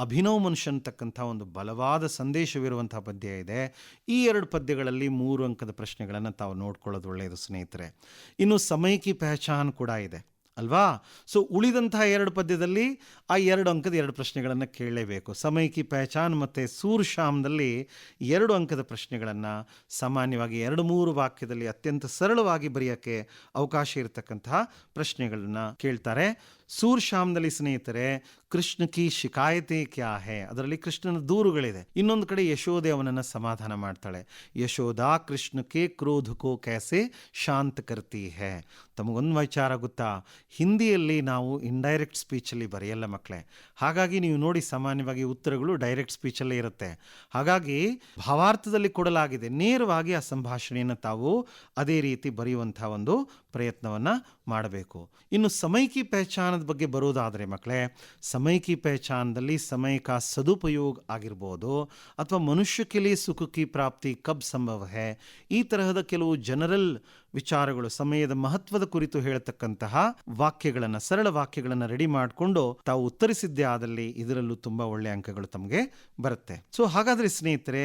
ಅಭಿನವ್ ಮನುಷ್ಯ ಅಂತಕ್ಕಂಥ ಒಂದು ಬಲವಾದ ಸಂದೇಶವಿರುವಂಥ ಪದ್ಯ ಇದೆ. ಈ 2 ಪದ್ಯಗಳಲ್ಲಿ 3 ಅಂಕದ ಪ್ರಶ್ನೆಗಳನ್ನು ತಾವು ನೋಡ್ಕೊಳ್ಳೋದು ಒಳ್ಳೆಯದು ಸ್ನೇಹಿತರೆ. ಇನ್ನು ಸಮಯ ಕಿ ಪಹಚಾನ್ ಕೂಡ ಇದೆ ಅಲ್ವಾ. ಸೊ ಉಳಿದಂತಹ 2 ಪದ್ಯದಲ್ಲಿ ಆ 2 ಅಂಕದ 2 ಪ್ರಶ್ನೆಗಳನ್ನು ಕೇಳಲೇಬೇಕು. ಸಮಯ ಕಿ ಪಹಚಾನ್ ಮತ್ತು ಸೂರ್ ಶಾಮ್ದಲ್ಲಿ 2 ಅಂಕದ ಪ್ರಶ್ನೆಗಳನ್ನು ಸಾಮಾನ್ಯವಾಗಿ 2-3 ವಾಕ್ಯದಲ್ಲಿ ಅತ್ಯಂತ ಸರಳವಾಗಿ ಬರೆಯೋಕ್ಕೆ ಅವಕಾಶ ಇರತಕ್ಕಂತಹ ಪ್ರಶ್ನೆಗಳನ್ನು ಕೇಳ್ತಾರೆ. ಸೂರ್ ಶಾಮ್ದಲ್ಲಿ ಸ್ನೇಹಿತರೆ ಕೃಷ್ಣ ಕಿ ಶಿಕಾಯತೆ ಕ್ಯಾ ಹೇ, ಅದರಲ್ಲಿ ಕೃಷ್ಣನ ದೂರುಗಳಿದೆ. ಇನ್ನೊಂದು ಕಡೆ ಯಶೋದೆ ಅವನನ್ನು ಸಮಾಧಾನ ಮಾಡ್ತಾಳೆ. ಯಶೋದಾ ಕೃಷ್ಣಕ್ಕೆ ಕ್ರೋಧಕೋ ಕ್ಯಾಸೆ ಶಾಂತ ಕರ್ತಿ ಹೇ. ತಮಗೊಂದು ವಿಚಾರ ಗೊತ್ತಾ, ಹಿಂದಿಯಲ್ಲಿ ನಾವು ಇಂಡೈರೆಕ್ಟ್ ಸ್ಪೀಚಲ್ಲಿ ಬರೆಯಲ್ಲ ಮಕ್ಕಳೇ. ಹಾಗಾಗಿ ನೀವು ನೋಡಿ ಸಾಮಾನ್ಯವಾಗಿ ಉತ್ತರಗಳು ಡೈರೆಕ್ಟ್ ಸ್ಪೀಚಲ್ಲೇ ಇರುತ್ತೆ. ಹಾಗಾಗಿ ಭಾವಾರ್ಥದಲ್ಲಿ ಕೊಡಲಾಗಿದೆ, ನೇರವಾಗಿ ಆ ಸಂಭಾಷಣೆಯನ್ನು ತಾವು ಅದೇ ರೀತಿ ಬರೆಯುವಂಥ ಒಂದು ಪ್ರಯತ್ನವನ್ನು ಮಾಡಬೇಕು. ಇನ್ನು ಸಮಯ ಕಿ ಪಹಚಾನದ ಬಗ್ಗೆ ಬರೋದಾದರೆ ಮಕ್ಕಳೇ, ಸಮಯ ಕಿ ಪಹಚಾನದಲ್ಲಿ ಸಮಯ ಕಾ ಸದುಪಯೋಗ ಆಗಿರ್ಬೋದು, ಅಥವಾ ಮನುಷ್ಯ ಕೆ ಲಿಯೆ ಸುಖ ಕಿ ಪ್ರಾಪ್ತಿ ಕಬ್ ಸಂಭವ ಹೇ, ಈ ತರಹದ ಕೆಲವು ಜನರಲ್ ವಿಚಾರಗಳು, ಸಮಯದ ಮಹತ್ವದ ಕುರಿತು ಹೇಳ್ತಕ್ಕಂತಹ ವಾಕ್ಯಗಳನ್ನು, ಸರಳ ವಾಕ್ಯಗಳನ್ನು ರೆಡಿ ಮಾಡಿಕೊಂಡು ತಾವು ಉತ್ತರಿಸಿದ್ದೇ ಆದಲ್ಲಿ ಇದರಲ್ಲೂ ತುಂಬ ಒಳ್ಳೆಯ ಅಂಕಗಳು ತಮಗೆ ಬರುತ್ತೆ. ಸೊ ಹಾಗಾದರೆ ಸ್ನೇಹಿತರೆ,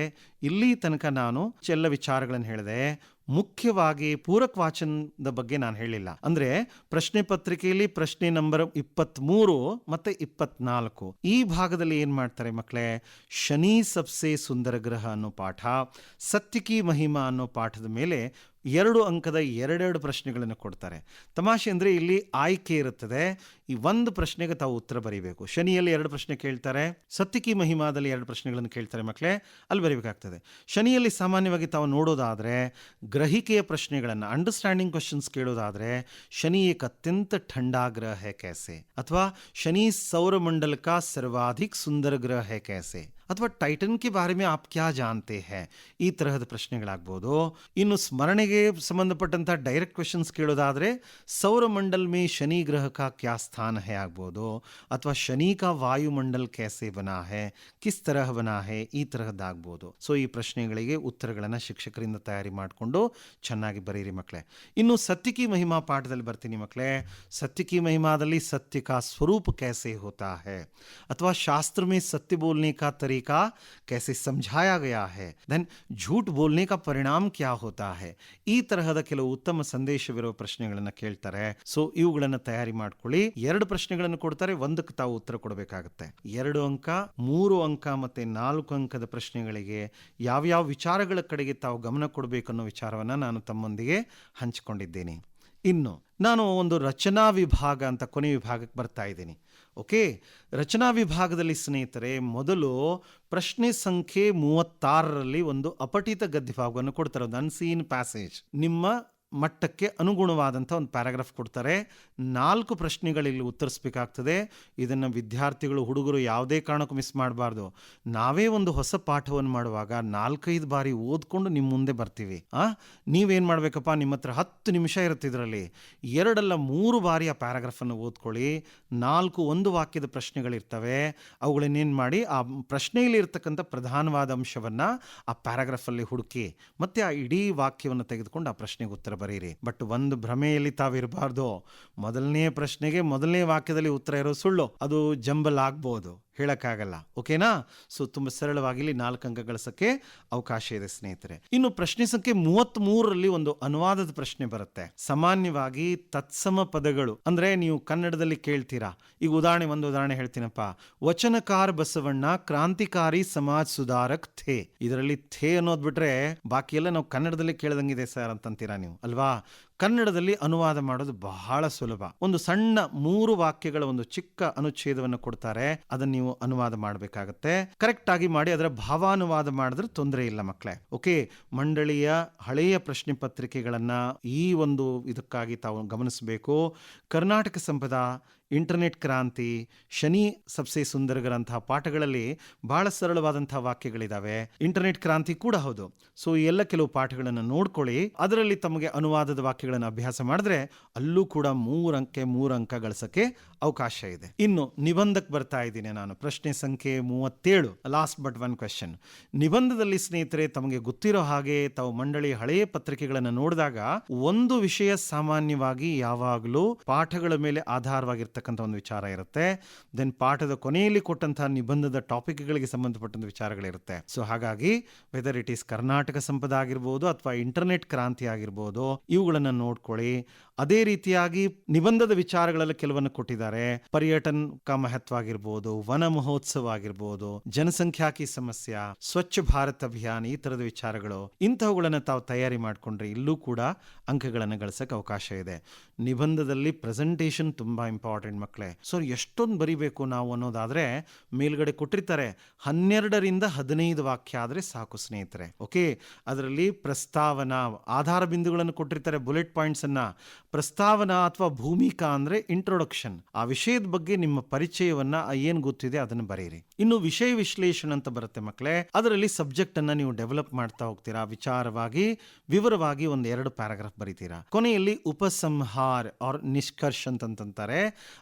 ಇಲ್ಲಿ ತನಕ ನಾನು ಎಲ್ಲ ವಿಚಾರಗಳನ್ನು ಹೇಳಿದೆ. ಮುಖ್ಯವಾಗಿ ಪೂರಕ ವಾಚನದ ಬಗ್ಗೆ ನಾನು ಹೇಳಿಲ್ಲ. ಅಂದರೆ ಪ್ರಶ್ನೆ ಪತ್ರಿಕೆಯಲ್ಲಿ ಪ್ರಶ್ನೆ ನಂಬರ್ 23 ಮತ್ತು 24 ಈ ಭಾಗದಲ್ಲಿ ಏನು ಮಾಡ್ತಾರೆ ಮಕ್ಕಳೇ, ಶನಿ ಸಬ್ಸೆ ಸುಂದರ ಗ್ರಹ ಅನ್ನೋ ಪಾಠ, ಸತ್ಯಕಿ ಮಹಿಮಾ ಅನ್ನೋ ಪಾಠದ ಮೇಲೆ 2 ಅಂಕದ 2 ಪ್ರಶ್ನೆಗಳನ್ನು ಕೊಡ್ತಾರೆ. ತಮಾಷೆ ಅಂದರೆ ಇಲ್ಲಿ ಆಯ್ಕೆ ಇರುತ್ತದೆ. ಈ ಒಂದು ಪ್ರಶ್ನೆಗೆ ತಾವು ಉತ್ತರ ಬರೀಬೇಕು. ಶನಿಯಲ್ಲಿ 2 ಪ್ರಶ್ನೆ ಕೇಳ್ತಾರೆ, ಸತ್ಯಕಿ ಮಹಿಮಾದಲ್ಲಿ 2 ಪ್ರಶ್ನೆಗಳನ್ನು ಕೇಳ್ತಾರೆ ಮಕ್ಕಳೇ, ಅಲ್ಲಿ ಬರೀಬೇಕಾಗ್ತದೆ. ಶನಿಯಲ್ಲಿ ಸಾಮಾನ್ಯವಾಗಿ ತಾವು ನೋಡೋದಾದರೆ ಗ್ರಹಿಕೆಯ ಪ್ರಶ್ನೆಗಳನ್ನು, ಅಂಡರ್ಸ್ಟ್ಯಾಂಡಿಂಗ್ ಕ್ವಶನ್ಸ್ ಕೇಳೋದಾದರೆ, ಶನಿ ಏಕ್ ಅತ್ಯಂತ ठंडा ग्रह है कैसे, ಅಥವಾ ಶನಿ ಸೌರಮಂಡಲ का सर्वाधिक सुंदर ग्रह है कैसे, ಅಥವಾ ಟೈಟನ್ ಕೆ ಬಾರೆ ಮೇ ಆಪ್ ಕ್ಯಾ ಜಾನ್ತೆ ಹೈ, ಈ ತರಹದ ಪ್ರಶ್ನೆಗಳಾಗ್ಬೋದು. ಇನ್ನು ಸ್ಮರಣೆಗೆ ಸಂಬಂಧಪಟ್ಟಂಥ ಡೈರೆಕ್ಟ್ ಕ್ವೆಶನ್ಸ್ ಕೇಳೋದಾದರೆ ಸೌರಮಂಡಲ್ ಮೇ ಶನಿ ಗ್ರಹ ಕಾ ಕ್ಯಾ ಸ್ಥಾನ ಹೈ ಆಗ್ಬೋದು, ಅಥವಾ ಶನಿ ಕಾ ವಾಯುಮಂಡಲ್ ಕ್ಯಾಸೆ ಬನಾ ಹೈ, ಕಿಸ್ ತರಹ ಬನಾ ಹೈ, ಈ ತರಹದ್ದಾಗ್ಬೋದು. ಸೊ ಈ ಪ್ರಶ್ನೆಗಳಿಗೆ ಉತ್ತರಗಳನ್ನು ಶಿಕ್ಷಕರಿಂದ ತಯಾರಿ ಮಾಡಿಕೊಂಡು ಚೆನ್ನಾಗಿ ಬರೀರಿ ಮಕ್ಕಳೇ. ಇನ್ನು ಸತ್ಯಕಿ ಮಹಿಮಾ ಪಾಠದಲ್ಲಿ ಬರ್ತೀನಿ ಮಕ್ಕಳೇ. ಸತ್ಯಕಿ ಮಹಿಮಾದಲ್ಲಿ ಸತ್ಯ ಕಾ ಸ್ವರೂಪ ಕ್ಯಾಸೆ ಹೋತಾ ಹೈ, ಅಥವಾ ಶಾಸ್ತ್ರ ಮೇ ಸತ್ಯ ಬೋಲ್ನೆ ಕಾ तरीका कैसे समझाया गया है, देन झूठ बोलने का परिणाम क्या होता है, ಈ ತರಹದ ಕೆಲವು ಉತ್ತಮ ಸಂದೇಶವಿರುವ ಪ್ರಶ್ನೆಗಳನ್ನು ಕೇಳ್ತಾರೆ. ಸೊ ಇವುಗಳನ್ನು ತಯಾರಿ ಮಾಡ್ಕೊಳ್ಳಿ. 2 ಪ್ರಶ್ನೆಗಳನ್ನು ಕೊಡ್ತಾರೆ, 1ಕ್ಕೆ ತಾವು ಉತ್ತರ ಕೊಡಬೇಕಾಗುತ್ತೆ. 2 ಅಂಕ, 3 ಅಂಕ ಮತ್ತೆ 4 ಅಂಕದ ಪ್ರಶ್ನೆಗಳಿಗೆ ಯಾವ್ಯಾವ ವಿಚಾರಗಳ ಕಡೆಗೆ ತಾವು ಗಮನ ಕೊಡಬೇಕನ್ನೋ ವಿಚಾರವನ್ನು ನಾನು ತಮ್ಮೊಂದಿಗೆ ಹಂಚಿಕೊಂಡಿದ್ದೇನೆ. ಇನ್ನು ನಾನು ಒಂದು ರಚನಾ ವಿಭಾಗ ಅಂತ ಕೊನೆ ವಿಭಾಗಕ್ಕೆ ಬರ್ತಾ ಇದ್ದೀನಿ. ಓಕೆ, ರಚನಾ ವಿಭಾಗದಲ್ಲಿ ಸ್ನೇಹಿತರೆ ಮೊದಲು ಪ್ರಶ್ನೆ ಸಂಖ್ಯೆ 36ರಲ್ಲಿ ಒಂದು ಅಪಠಿತ ಗದ್ಯ ಭಾಗವನ್ನು ಕೊಡ್ತಾರೆ, ಒಂದು ಅನ್ಸೀನ್ ಪ್ಯಾಸೇಜ್. ನಿಮ್ಮ ಮಟ್ಟಕ್ಕೆ ಅನುಗುಣವಾದಂಥ ಒಂದು ಪ್ಯಾರಾಗ್ರಾಫ್ ಕೊಡ್ತಾರೆ. 4 ಪ್ರಶ್ನೆಗಳಲ್ಲಿ ಉತ್ತರಿಸಬೇಕಾಗ್ತದೆ. ಇದನ್ನು ವಿದ್ಯಾರ್ಥಿಗಳು, ಹುಡುಗರು ಯಾವುದೇ ಕಾರಣಕ್ಕೂ ಮಿಸ್ ಮಾಡಬಾರ್ದು. ನಾವೇ ಒಂದು ಹೊಸ ಪಾಠವನ್ನು ಮಾಡುವಾಗ 4-5 ಬಾರಿ ಓದ್ಕೊಂಡು ನಿಮ್ಮ ಮುಂದೆ ಬರ್ತೀವಿ. ನೀವೇನು ಮಾಡಬೇಕಪ್ಪ, ನಿಮ್ಮ ಹತ್ರ 10 ನಿಮಿಷ ಇರುತ್ತೆ, ಇದರಲ್ಲಿ 2 ಅಲ್ಲ 3 ಬಾರಿ ಆ ಪ್ಯಾರಾಗ್ರಾಫನ್ನು ಓದ್ಕೊಳ್ಳಿ. 4 ಒಂದು ವಾಕ್ಯದ ಪ್ರಶ್ನೆಗಳಿರ್ತವೆ, ಅವುಗಳನ್ನೇನು ಮಾಡಿ ಆ ಪ್ರಶ್ನೆಯಲ್ಲಿ ಇರ್ತಕ್ಕಂಥ ಪ್ರಧಾನವಾದ ಅಂಶವನ್ನು ಆ ಪ್ಯಾರಾಗ್ರಾಫಲ್ಲಿ ಹುಡುಕಿ ಮತ್ತೆ ಆ ಇಡೀ ವಾಕ್ಯವನ್ನು ತೆಗೆದುಕೊಂಡು ಆ ಪ್ರಶ್ನೆಗೆ ಉತ್ತರ ಬರೀರಿ. ಬಟ್ ಒಂದು ಭ್ರಮೆಯಲ್ಲಿ ತಾವಿರಬಾರ್ದು. ಮೊದಲನೇ ಪ್ರಶ್ನೆಗೆ ಮೊದಲನೇ ವಾಕ್ಯದಲ್ಲಿ ಉತ್ತರ ಇರೋ ಸುಳ್ಳು, ಅದು ಜಂಬಲ್ ಆಗ್ಬೋದು, ಹೇಳಕ್ಕಾಗಲ್ಲ. ಓಕೆನಾ? ಸೊ ತುಂಬ ಸರಳವಾಗಿ ಇಲ್ಲಿ 4 ಅಂಕ ಗಳಿಸಕ್ಕೆ ಅವಕಾಶ ಇದೆ ಸ್ನೇಹಿತರೆ. ಇನ್ನು ಪ್ರಶ್ನೆ ಸಂಖ್ಯೆ 33ರಲ್ಲಿ ಒಂದು ಅನುವಾದದ ಪ್ರಶ್ನೆ ಬರುತ್ತೆ. ಸಾಮಾನ್ಯವಾಗಿ ತತ್ಸಮ ಪದಗಳು ಅಂದ್ರೆ ನೀವು ಕನ್ನಡದಲ್ಲಿ ಕೇಳ್ತೀರಾ. ಈಗ ಒಂದು ಉದಾಹರಣೆ ಹೇಳ್ತೀನಪ್ಪ. ವಚನಕಾರ ಬಸವಣ್ಣ ಕ್ರಾಂತಿಕಾರಿ ಸಮಾಜ ಸುಧಾರಕ್ ಥೇ. ಇದರಲ್ಲಿ ಥೇ ಅನ್ನೋದು ಬಿಟ್ರೆ ಬಾಕಿ ಎಲ್ಲ ನಾವು ಕನ್ನಡದಲ್ಲಿ ಕೇಳ್ದಂಗಿದೆ ಸರ್ ಅಂತಂತೀರಾ ನೀವು ಅಲ್ವಾ. ಕನ್ನಡದಲ್ಲಿ ಅನುವಾದ ಮಾಡೋದು ಬಹಳ ಸುಲಭ. ಒಂದು ಸಣ್ಣ 3 ವಾಕ್ಯಗಳ ಒಂದು ಚಿಕ್ಕ ಅನುಚ್ಛೇದವನ್ನು ಕೊಡ್ತಾರೆ, ಅದನ್ನು ನೀವು ಅನುವಾದ ಮಾಡಬೇಕಾಗತ್ತೆ. ಕರೆಕ್ಟ್ ಆಗಿ ಮಾಡಿ ಅದರ ಭಾವಾನುವಾದ ಮಾಡಿದ್ರೆ ತೊಂದರೆ ಇಲ್ಲ ಮಕ್ಕಳೇ. ಓಕೆ, ಮಂಡಳಿಯ ಹಳೆಯ ಪ್ರಶ್ನೆ ಪತ್ರಿಕೆಗಳನ್ನ ಈ ಒಂದು ಇದಕ್ಕಾಗಿ ತಾವು ಗಮನಿಸಬೇಕು. ಕರ್ನಾಟಕ ಸಂಪದ ಇಂಟರ್ನೆಟ್ ಕ್ರಾಂತಿ, ಶನಿ ಸಬ್ಸೆ ಸುಂದರಗಳಂತಹ ಪಾಠಗಳಲ್ಲಿ ಬಹಳ ಸರಳವಾದಂತಹ ವಾಕ್ಯಗಳಿದಾವೆ. ಇಂಟರ್ನೆಟ್ ಕ್ರಾಂತಿ ಕೂಡ ಹೌದು. ಸೊ ಈ ಎಲ್ಲ ಕೆಲವು ಪಾಠಗಳನ್ನು ನೋಡ್ಕೊಳ್ಳಿ. ಅದರಲ್ಲಿ ತಮಗೆ ಅನುವಾದದ ವಾಕ್ಯಗಳನ್ನು ಅಭ್ಯಾಸ ಮಾಡಿದ್ರೆ ಅಲ್ಲೂ ಕೂಡ 3 ಅಂಕ ಗಳಿಸಕ್ಕೆ ಅವಕಾಶ ಇದೆ. ಇನ್ನು ನಿಬಂಧಕ್ಕೆ ಬರ್ತಾ ಇದ್ದೀನಿ ನಾನು. ಪ್ರಶ್ನೆ ಸಂಖ್ಯೆ 37, ಲಾಸ್ಟ್ ಬಟ್ ಒನ್ ಕ್ವೆಶ್ಚನ್. ನಿಬಂಧದಲ್ಲಿ ಸ್ನೇಹಿತರೆ, ತಮಗೆ ಗೊತ್ತಿರೋ ಹಾಗೆ ತಾವು ಮಂಡಳಿ ಹಳೆಯ ಪತ್ರಿಕೆಗಳನ್ನು ನೋಡಿದಾಗ ಒಂದು ವಿಷಯ ಸಾಮಾನ್ಯವಾಗಿ ಯಾವಾಗಲೂ ಪಾಠಗಳ ಮೇಲೆ ಆಧಾರವಾಗಿರ್ತಕ್ಕಂಥ ಒಂದು ವಿಚಾರ ಇರುತ್ತೆ. ದೆನ್ ಪಾಠದ ಕೊನೆಯಲ್ಲಿ ಕೊಟ್ಟಂತಹ ನಿಬಂಧದ ಟಾಪಿಕ್ಗಳಿಗೆ ಸಂಬಂಧಪಟ್ಟಂತ ವಿಚಾರಗಳಿರುತ್ತೆ. ಸೊ ಹಾಗಾಗಿ ವೆದರ್ ಇಟ್ ಈಸ್ ಕರ್ನಾಟಕ ಸಂಪದ ಆಗಿರ್ಬೋದು ಅಥವಾ ಇಂಟರ್ನೆಟ್ ಕ್ರಾಂತಿ ಆಗಿರ್ಬೋದು, ಇವುಗಳನ್ನು ನೋಡ್ಕೊಳ್ಳಿ. ಅದೇ ರೀತಿಯಾಗಿ ನಿಬಂಧದ ವಿಚಾರಗಳಲ್ಲಿ ಕೆಲವನ್ನು ಕೊಟ್ಟಿದ್ದಾರೆ. ಪರ್ಯಟನ್ ಕ ಮಹತ್ವ ಆಗಿರ್ಬೋದು, ವನ ಮಹೋತ್ಸವ ಆಗಿರ್ಬೋದು, ಜನಸಂಖ್ಯಾಕಿ ಸಮಸ್ಯೆ, ಸ್ವಚ್ಛ ಭಾರತ್ ಅಭಿಯಾನ, ಈ ತರದ ವಿಚಾರಗಳು, ಇಂತಹವುಗಳನ್ನು ತಾವು ತಯಾರಿ ಮಾಡಿಕೊಂಡ್ರೆ ಇಲ್ಲೂ ಕೂಡ ಅಂಕಗಳನ್ನು ಗಳಿಸಕ್ಕೆ ಅವಕಾಶ ಇದೆ. ನಿಬಂಧದಲ್ಲಿ ಪ್ರೆಸೆಂಟೇಷನ್ ತುಂಬಾ ಇಂಪಾರ್ಟೆಂಟ್ ಮಕ್ಕಳೇ. ಸೊ ಎಷ್ಟೊಂದು ಬರಿಬೇಕು ನಾವು ಅನ್ನೋದಾದ್ರೆ ಮೇಲ್ಗಡೆ ಕೊಟ್ಟಿರ್ತಾರೆ 12ರಿಂದ 15 ವಾಕ್ಯ ಆದ್ರೆ ಸಾಕು ಸ್ನೇಹಿತರೆ. ಓಕೆ, ಅದರಲ್ಲಿ ಪ್ರಸ್ತಾವನಾ, ಆಧಾರ ಬಿಂದುಗಳನ್ನು ಕೊಟ್ಟಿರ್ತಾರೆ, ಬುಲೆಟ್ ಪಾಯಿಂಟ್ಸ್ ಅನ್ನ. ಪ್ರಸ್ತಾವನಾ ಅಥವಾ ಭೂಮಿಕಾ ಅಂದ್ರೆ ಇಂಟ್ರೊಡಕ್ಷನ್, ಆ ವಿಷಯದ ಬಗ್ಗೆ ನಿಮ್ಮ ಪರಿಚಯವನ್ನ ಏನ್ ಗೊತ್ತಿದೆ ಅದನ್ನು ಬರೀರಿ. ಇನ್ನು ವಿಷಯ ವಿಶ್ಲೇಷಣೆ ಅಂತ ಬರುತ್ತೆ ಮಕ್ಕಳೇ, ಅದರಲ್ಲಿ ಸಬ್ಜೆಕ್ಟ್ ಅನ್ನ ನೀವು ಡೆವಲಪ್ ಮಾಡ್ತಾ ಹೋಗ್ತೀರಾ. ವಿಚಾರವಾಗಿ ವಿವರವಾಗಿ 1-2 ಪ್ಯಾರಾಗ್ರಾಫ್ ಬರೀತೀರಾ. ಕೊನೆಯಲ್ಲಿ ಉಪಸಂಹಾರ ಆರ್ ನಿಷ್ಕರ್ಷ ಅಂತಂತಾರೆ.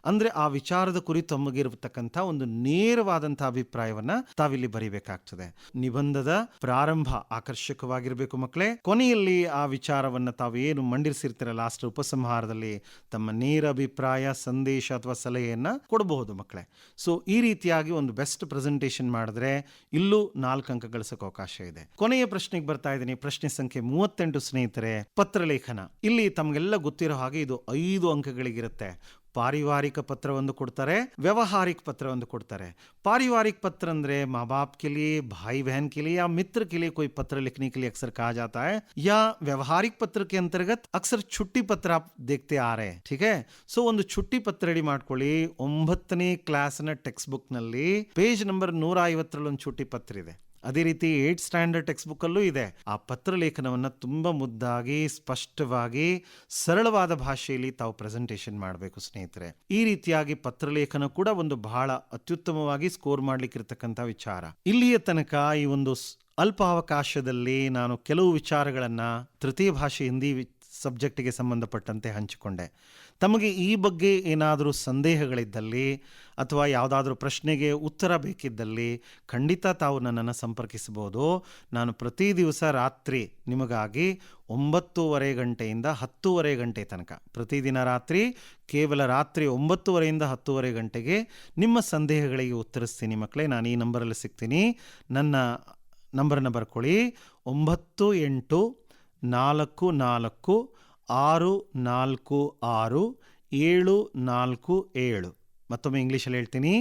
ಅಂದ್ರೆ ಆ ವಿಚಾರದ ಕುರಿತು ತಮಗಿರತಕ್ಕಂಥ ಒಂದು ನೇರವಾದಂತಹ ಅಭಿಪ್ರಾಯವನ್ನ ತಾವಿಲ್ಲಿ ಬರೀಬೇಕಾಗ್ತದೆ. ನಿಬಂಧದ ಪ್ರಾರಂಭ ಆಕರ್ಷಕವಾಗಿರ್ಬೇಕು ಮಕ್ಕಳೇ. ಕೊನೆಯಲ್ಲಿ ಆ ವಿಚಾರವನ್ನ ತಾವು ಏನು ಮಂಡಿಸಿರ್ತೀರ ಲಾಸ್ಟ್ ಉಪಸಂಹಾರದಲ್ಲಿ ತಮ್ಮ ನೇರ ಅಭಿಪ್ರಾಯ, ಸಂದೇಶ ಅಥವಾ ಸಲಹೆಯನ್ನ ಕೊಡಬಹುದು ಮಕ್ಕಳೇ. ಸೊ ಈ ರೀತಿಯಾಗಿ ಒಂದು ಬೆಸ್ಟ್ ಪ್ರೆಸೆಂಟೇಷನ್ ಮಾಡಿದ್ರೆ ಇಲ್ಲೂ 4 ಅಂಕ ಗಳಿಸಕ್ಕೆ ಅವಕಾಶ ಇದೆ. ಕೊನೆಯ ಪ್ರಶ್ನೆಗೆ ಬರ್ತಾ ಇದ್ದೀನಿ. ಪ್ರಶ್ನೆ ಸಂಖ್ಯೆ 38 ಸ್ನೇಹಿತರೆ, ಪತ್ರಲೇಖನ. ಇಲ್ಲಿ ತಮಗೆಲ್ಲ ಗೊತ್ತಿರೋ ಹಾಗೆ ಇದು 5 ಅಂಕಗಳಿಗಿರುತ್ತೆ. पारिवारिक पत्र ಒಂದು ಕೊಡ್ತಾರೆ, ವ್ಯಾವಹಾರಿಕ पत्र ಒಂದು ಕೊಡ್ತಾರೆ. पारिवारिक पत्र ಅಂದ್ರೆ माँ बाप के लिए, भाई बहन के लिए या मित्र के लिए कोई पत्र लिखने के लिए अक्सर कहा जाता है, या ವ್ಯಾವಹಾರಿಕ पत्र के अंतर्गत अक्सर छुट्टी पत्र आप देखते आ रहे हैं. ठीक है. ಸೊ ಒಂದು छुट्टी पत्र ರೆಡಿ ಮಾಡ್ಕೊಳ್ಳಿ. 9ನೇ ಕ್ಲಾಸ್ನ ಟೆಕ್ಸ್ಟ್ ಬುಕ್ ನಲ್ಲಿ ಪೇಜ್ ನಂಬರ್ 150 ಒಂದು छुट्टी पत्र ಇದೆ. ಅದೇ ರೀತಿ 8th ಸ್ಟ್ಯಾಂಡರ್ಡ್ ಟೆಕ್ಸ್ಟ್ ಬುಕ್ ಅಲ್ಲೂ ಇದೆ. ಆ ಪತ್ರ ಲೇಖನವನ್ನು ತುಂಬಾ ಮುದ್ದಾಗಿ, ಸ್ಪಷ್ಟವಾಗಿ, ಸರಳವಾದ ಭಾಷೆಯಲ್ಲಿ ತಾವು ಪ್ರೆಸೆಂಟೇಷನ್ ಮಾಡಬೇಕು ಸ್ನೇಹಿತರೆ. ಈ ರೀತಿಯಾಗಿ ಪತ್ರಲೇಖನ ಕೂಡ ಒಂದು ಬಹಳ ಅತ್ಯುತ್ತಮವಾಗಿ ಸ್ಕೋರ್ ಮಾಡ್ಲಿಕ್ಕಿರ್ತಕ್ಕಂಥ ವಿಚಾರ. ಇಲ್ಲಿಯ ತನಕ ಈ ಒಂದು ಅಲ್ಪಾವಕಾಶದಲ್ಲಿ ನಾನು ಕೆಲವು ವಿಚಾರಗಳನ್ನ ತೃತೀಯ ಭಾಷೆ ಹಿಂದಿ ಸಬ್ಜೆಕ್ಟಿಗೆ ಸಂಬಂಧಪಟ್ಟಂತೆ ಹಂಚಿಕೊಂಡೆ. ತಮಗೆ ಈ ಬಗ್ಗೆ ಏನಾದರೂ ಸಂದೇಹಗಳಿದ್ದಲ್ಲಿ ಅಥವಾ ಯಾವುದಾದ್ರೂ ಪ್ರಶ್ನೆಗೆ ಉತ್ತರ ಬೇಕಿದ್ದಲ್ಲಿ ಖಂಡಿತ ತಾವು ನನ್ನನ್ನು ಸಂಪರ್ಕಿಸಬಹುದು. ನಾನು ಪ್ರತಿ ದಿವಸ ರಾತ್ರಿ ನಿಮಗಾಗಿ 9:30 ಗಂಟೆಯಿಂದ 10:30 ಗಂಟೆ ತನಕ, ಪ್ರತಿದಿನ ರಾತ್ರಿ ಕೇವಲ ರಾತ್ರಿ 9:30ಯಿಂದ 10:30 ಗಂಟೆಗೆ ನಿಮ್ಮ ಸಂದೇಹಗಳಿಗೆ ಉತ್ತರಿಸ್ತೀನಿ ಮಕ್ಕಳೇ. ನಾನು ಈ ನಂಬರಲ್ಲಿ ಸಿಗ್ತೀನಿ. ನನ್ನ ನಂಬರನ್ನು ಬರ್ಕೊಳ್ಳಿ. 9846466747. ಮತ್ತೊಮ್ಮೆ ಇಂಗ್ಲೀಷಲ್ಲಿ ಹೇಳ್ತೀನಿ,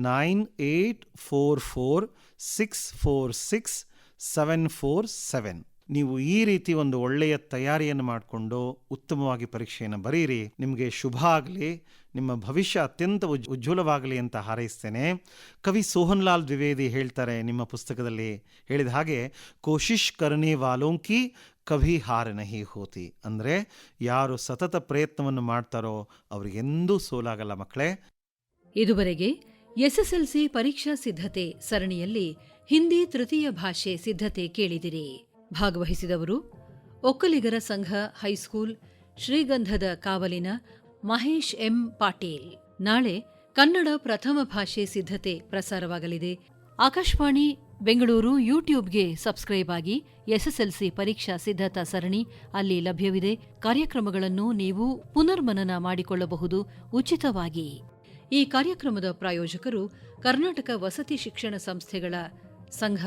9844646747. ನೀವು ಈ ರೀತಿ ಒಂದು ಒಳ್ಳೆಯ ತಯಾರಿಯನ್ನು ಮಾಡಿಕೊಂಡು ಉತ್ತಮವಾಗಿ ಪರೀಕ್ಷೆಯನ್ನು ಬರೀರಿ. ನಿಮಗೆ ಶುಭ ಆಗಲಿ, ನಿಮ್ಮ ಭವಿಷ್ಯ ಅತ್ಯಂತ ಉಜ್ವಲವಾಗಲಿ ಅಂತ ಹಾರೈಸ್ತೇನೆ. ಕವಿ ಸೋಹನ್ ಲಾಲ್ ದ್ವಿವೇದಿ ಹೇಳ್ತಾರೆ ನಿಮ್ಮ ಪುಸ್ತಕದಲ್ಲಿ ಹೇಳಿದ ಹಾಗೆ, ಕೋಶಿಶ್ ಕರ್ನೆ ವಾಲೋಂ ಕಿ ಕಭಿ ಹಾರ ನಹಿ ಹೋತಿ. ಅಂದರೆ ಯಾರು ಸತತ ಪ್ರಯತ್ನವನ್ನು ಮಾಡ್ತಾರೋ ಅವರಿಗೆಂದೂ ಸೋಲಾಗಲ್ಲ ಮಕ್ಕಳೇ. ಇದುವರೆಗೆ ಎಸ್ಎಸ್ಎಲ್ಸಿ ಪರೀಕ್ಷಾ ಸಿದ್ಧತೆ ಸರಣಿಯಲ್ಲಿ ಹಿಂದಿ ತೃತೀಯ ಭಾಷೆ ಸಿದ್ಧತೆ ಕೇಳಿದಿರಿ. ಭಾಗವಹಿಸಿದವರು ಒಕ್ಕಲಿಗರ ಸಂಘ ಹೈಸ್ಕೂಲ್ ಶ್ರೀಗಂಧದ ಕಾವಲಿನ ಮಹೇಶ್ ಎಂ ಪಾಟೀಲ್. ನಾಳೆ ಕನ್ನಡ ಪ್ರಥಮ ಭಾಷೆ ಸಿದ್ಧತೆ ಪ್ರಸಾರವಾಗಲಿದೆ. ಆಕಾಶವಾಣಿ ಬೆಂಗಳೂರು ಯೂಟ್ಯೂಬ್ಗೆ ಸಬ್ಸ್ಕ್ರೈಬ್ ಆಗಿ. ಎಸ್ಎಸ್ಎಲ್ಸಿ ಪರೀಕ್ಷಾ ಸಿದ್ಧತಾ ಸರಣಿ ಅಲ್ಲಿ ಲಭ್ಯವಿದೆ. ಕಾರ್ಯಕ್ರಮಗಳನ್ನು ನೀವು ಪುನರ್ಮನನ ಮಾಡಿಕೊಳ್ಳಬಹುದು ಉಚಿತವಾಗಿ. ಈ ಕಾರ್ಯಕ್ರಮದ ಪ್ರಾಯೋಜಕರು ಕರ್ನಾಟಕ ವಸತಿ ಶಿಕ್ಷಣ ಸಂಸ್ಥೆಗಳ ಸಂಘ